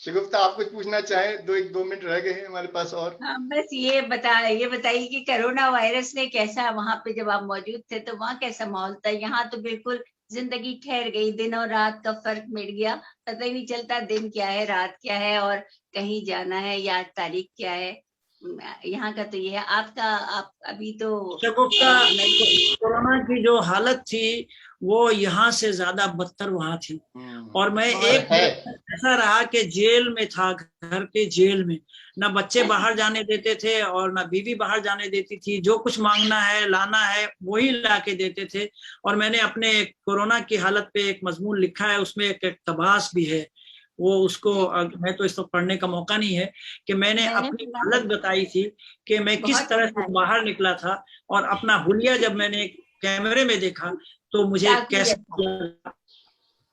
शगुफ्ता, आप कुछ पूछना चाहें? 2 मिनट रह गए हैं हमारे पास और। हाँ, बस ये बताइए कि कोरोना वायरस ने कैसा, वहां पे जब आप मौजूद थे तो वहाँ कैसा माहौल था? यहाँ तो बिल्कुल जिंदगी ठहर गई, दिन और रात का फर्क मिट गया, पता ही नहीं चलता दिन क्या है रात क्या है और कहीं जाना है या तारीख क्या है। यहाँ का तो ये है। आप अभी तो कोरोना की जो हालत थी वो यहाँ से ज्यादा बदतर वहां थी। और मैं एक ऐसा रहा कि जेल में था, घर के जेल में, ना बच्चे बाहर जाने देते थे और ना बीवी बाहर जाने देती थी। जो कुछ मांगना है लाना है वही ला के देते थे। और मैंने अपने कोरोना की हालत पे एक मजमून लिखा है, उसमें एक इक़्तिबास भी है, वो उसको मैं तो इस वक्त पढ़ने का मौका नहीं है कि मैंने अपनी हालत बताई थी कि मैं किस तरह से बाहर निकला था और अपना हुलिया जब मैंने कैमरे में देखा तो मुझे कैसे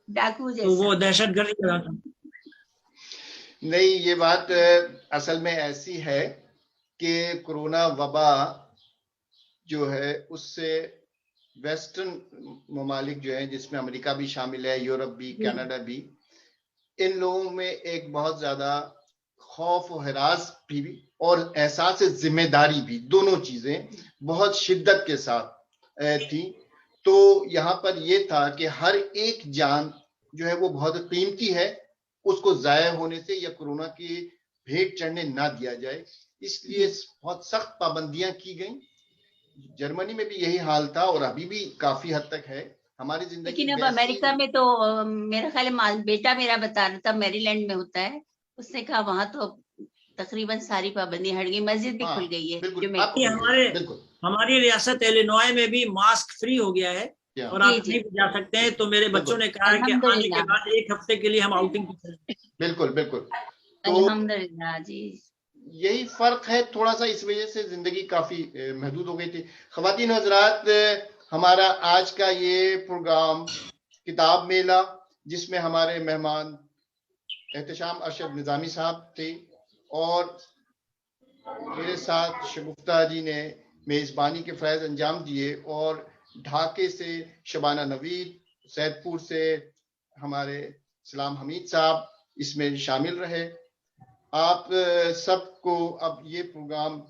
डाकू जैसा, तो वो दहशतगर्द लगा था। नहीं, ये बात असल में ऐसी है कि कोरोना वबा जो है उससे वेस्टर्न ममालिक जो है, जिसमें अमेरिका भी शामिल है, यूरोप भी, कनाडा भी, इन लोगों में एक बहुत ज्यादा खौफ और हिरास भी और एहसास जिम्मेदारी भी, दोनों चीजें बहुत शिद्दत के साथ थी। तो यहाँ पर ये था कि हर एक जान जो है वो बहुत कीमती है, उसको जाया होने से या कोरोना की भेंट चढ़ने ना दिया जाए, इसलिए बहुत सख्त पाबंदियां की गई। जर्मनी में भी यही हाल था और अभी भी काफी हद तक है हमारी जिंदगी। लेकिन अब अमेरिका में तो मेरा ख्याल है, बेटा मेरा बता रहा था, मैरीलैंड में होता है, उसने कहा वहां तो तकरीबन सारी पाबंदी हट गई, मस्जिद भी खुल गई है। हमारी रियासत इलिनॉय में भी मास्क फ्री हो गया है और आप नहीं जा सकते हैं। तो मेरे बच्चों ने कहा है कि आने के बाद 1 हफ्ते के लिए हम आउटिंग पे चलेंगे। बिल्कुल बिल्कुल। तो अल्हम्दुलिल्लाह जी, यही फर्क है थोड़ा सा, इस वजह से जिंदगी काफी महदूद हो गई थी। ख़वातीन हज़रात, हमारा आज का ये प्रोग्राम किताब मेला, जिसमें हमारे मेहमान एहतशाम अरशद निज़ामी साहब थे और मेरे साथ शगुफ्ता जी ने मेज़बानी के फैज़ अंजाम दिए, और ढाके से शबाना नवीद, सैदपुर से हमारे सलाम हमीद साहब इसमें शामिल रहे। आप सबको अब ये प्रोग्राम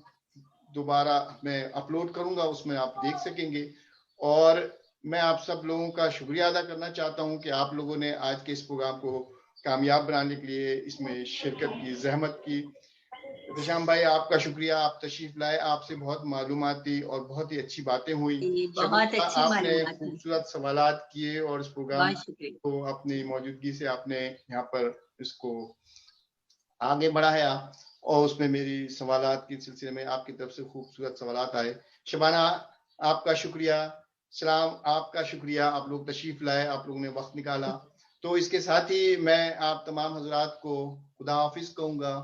दोबारा मैं अपलोड करूंगा, उसमें आप देख सकेंगे। और मैं आप सब लोगों का शुक्रिया अदा करना चाहता हूं कि आप लोगों ने आज के इस प्रोग्राम को कामयाब बनाने के लिए इसमें शिरकत की, जहमत की। एहतशाम भाई, आपका शुक्रिया, आप तशरीफ लाए, आपसे बहुत मालूमाती और बहुत ही अच्छी बातें हुई। आपने खूबसूरत सवालात किए और इस प्रोग्राम को अपनी मौजूदगी से आपने यहाँ पर इसको आगे बढ़ाया, और उसमें मेरी सवालात के सिलसिले में आपकी तरफ से खूबसूरत सवालात आए। शबाना, आपका शुक्रिया। सलाम, आपका शुक्रिया, आप लोग तशरीफ लाए, आप लोगों ने वक्त निकाला। तो इसके साथ ही मैं आप तमाम हजरात को खुदा हाफिज कहूँगा।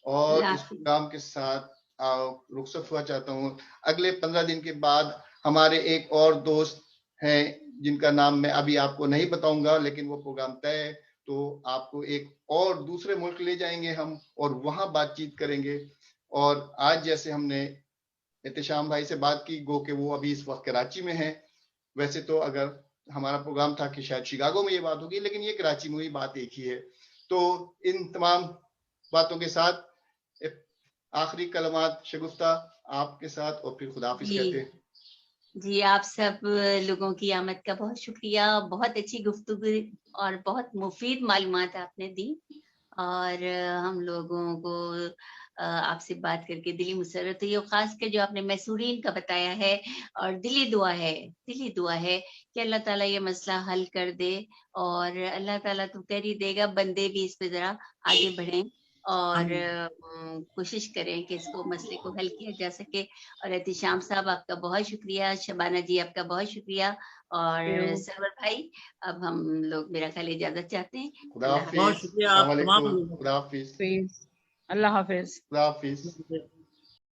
اور اس प्रोग्राम के साथ रुखसत हुआ चाहता हूँ। अगले 15 दिन के बाद हमारे एक और दोस्त हैं जिनका नाम मैं अभी आपको नहीं बताऊंगा, लेकिन वो प्रोग्राम तय है, तो आपको एक और दूसरे मुल्क ले जाएंगे हम और वहां बातचीत करेंगे। और आज जैसे हमने एहतेशाम भाई से बात की, गो कि वो अभी इस वक्त कराची में है। वैसे तो अगर हमारा प्रोग्राम था कि शायद शिकागो में ये बात होगी, लेकिन ये कराची में हुई, बात एक ही है। तो इन तमाम बातों के साथ आखिरी कलमात शगुफ्ता आपके साथ, और फिर खुदाफिज कहते हैं। जी, आप सब लोगों की आमद का बहुत शुक्रिया। बहुत अच्छी गुफ्तगू और बहुत मुफीद मालूमात आपने दी, और हम लोगों को आपसे बात करके दिली मुसरत हुई, और खास कर जो आपने मैसूरीन का बताया है, और दिली दुआ है कि अल्लाह ताला ये मसला हल कर दे, और अल्लाह ताला तो कर ही देगा, बंदे भी इस पे जरा आगे बढ़ें और कोशिश करें कि इसको मसले को हल किया जा सके। और एहतेशाम साहब आपका बहुत शुक्रिया, शबाना जी आपका बहुत शुक्रिया, और सरवर भाई अब हम लोग मेरा ख्याल इजाजत चाहते हैं। बहुत शुक्रिया आप तमाम लोगों का। अल्लाह हाफिज। खुदा हाफिज।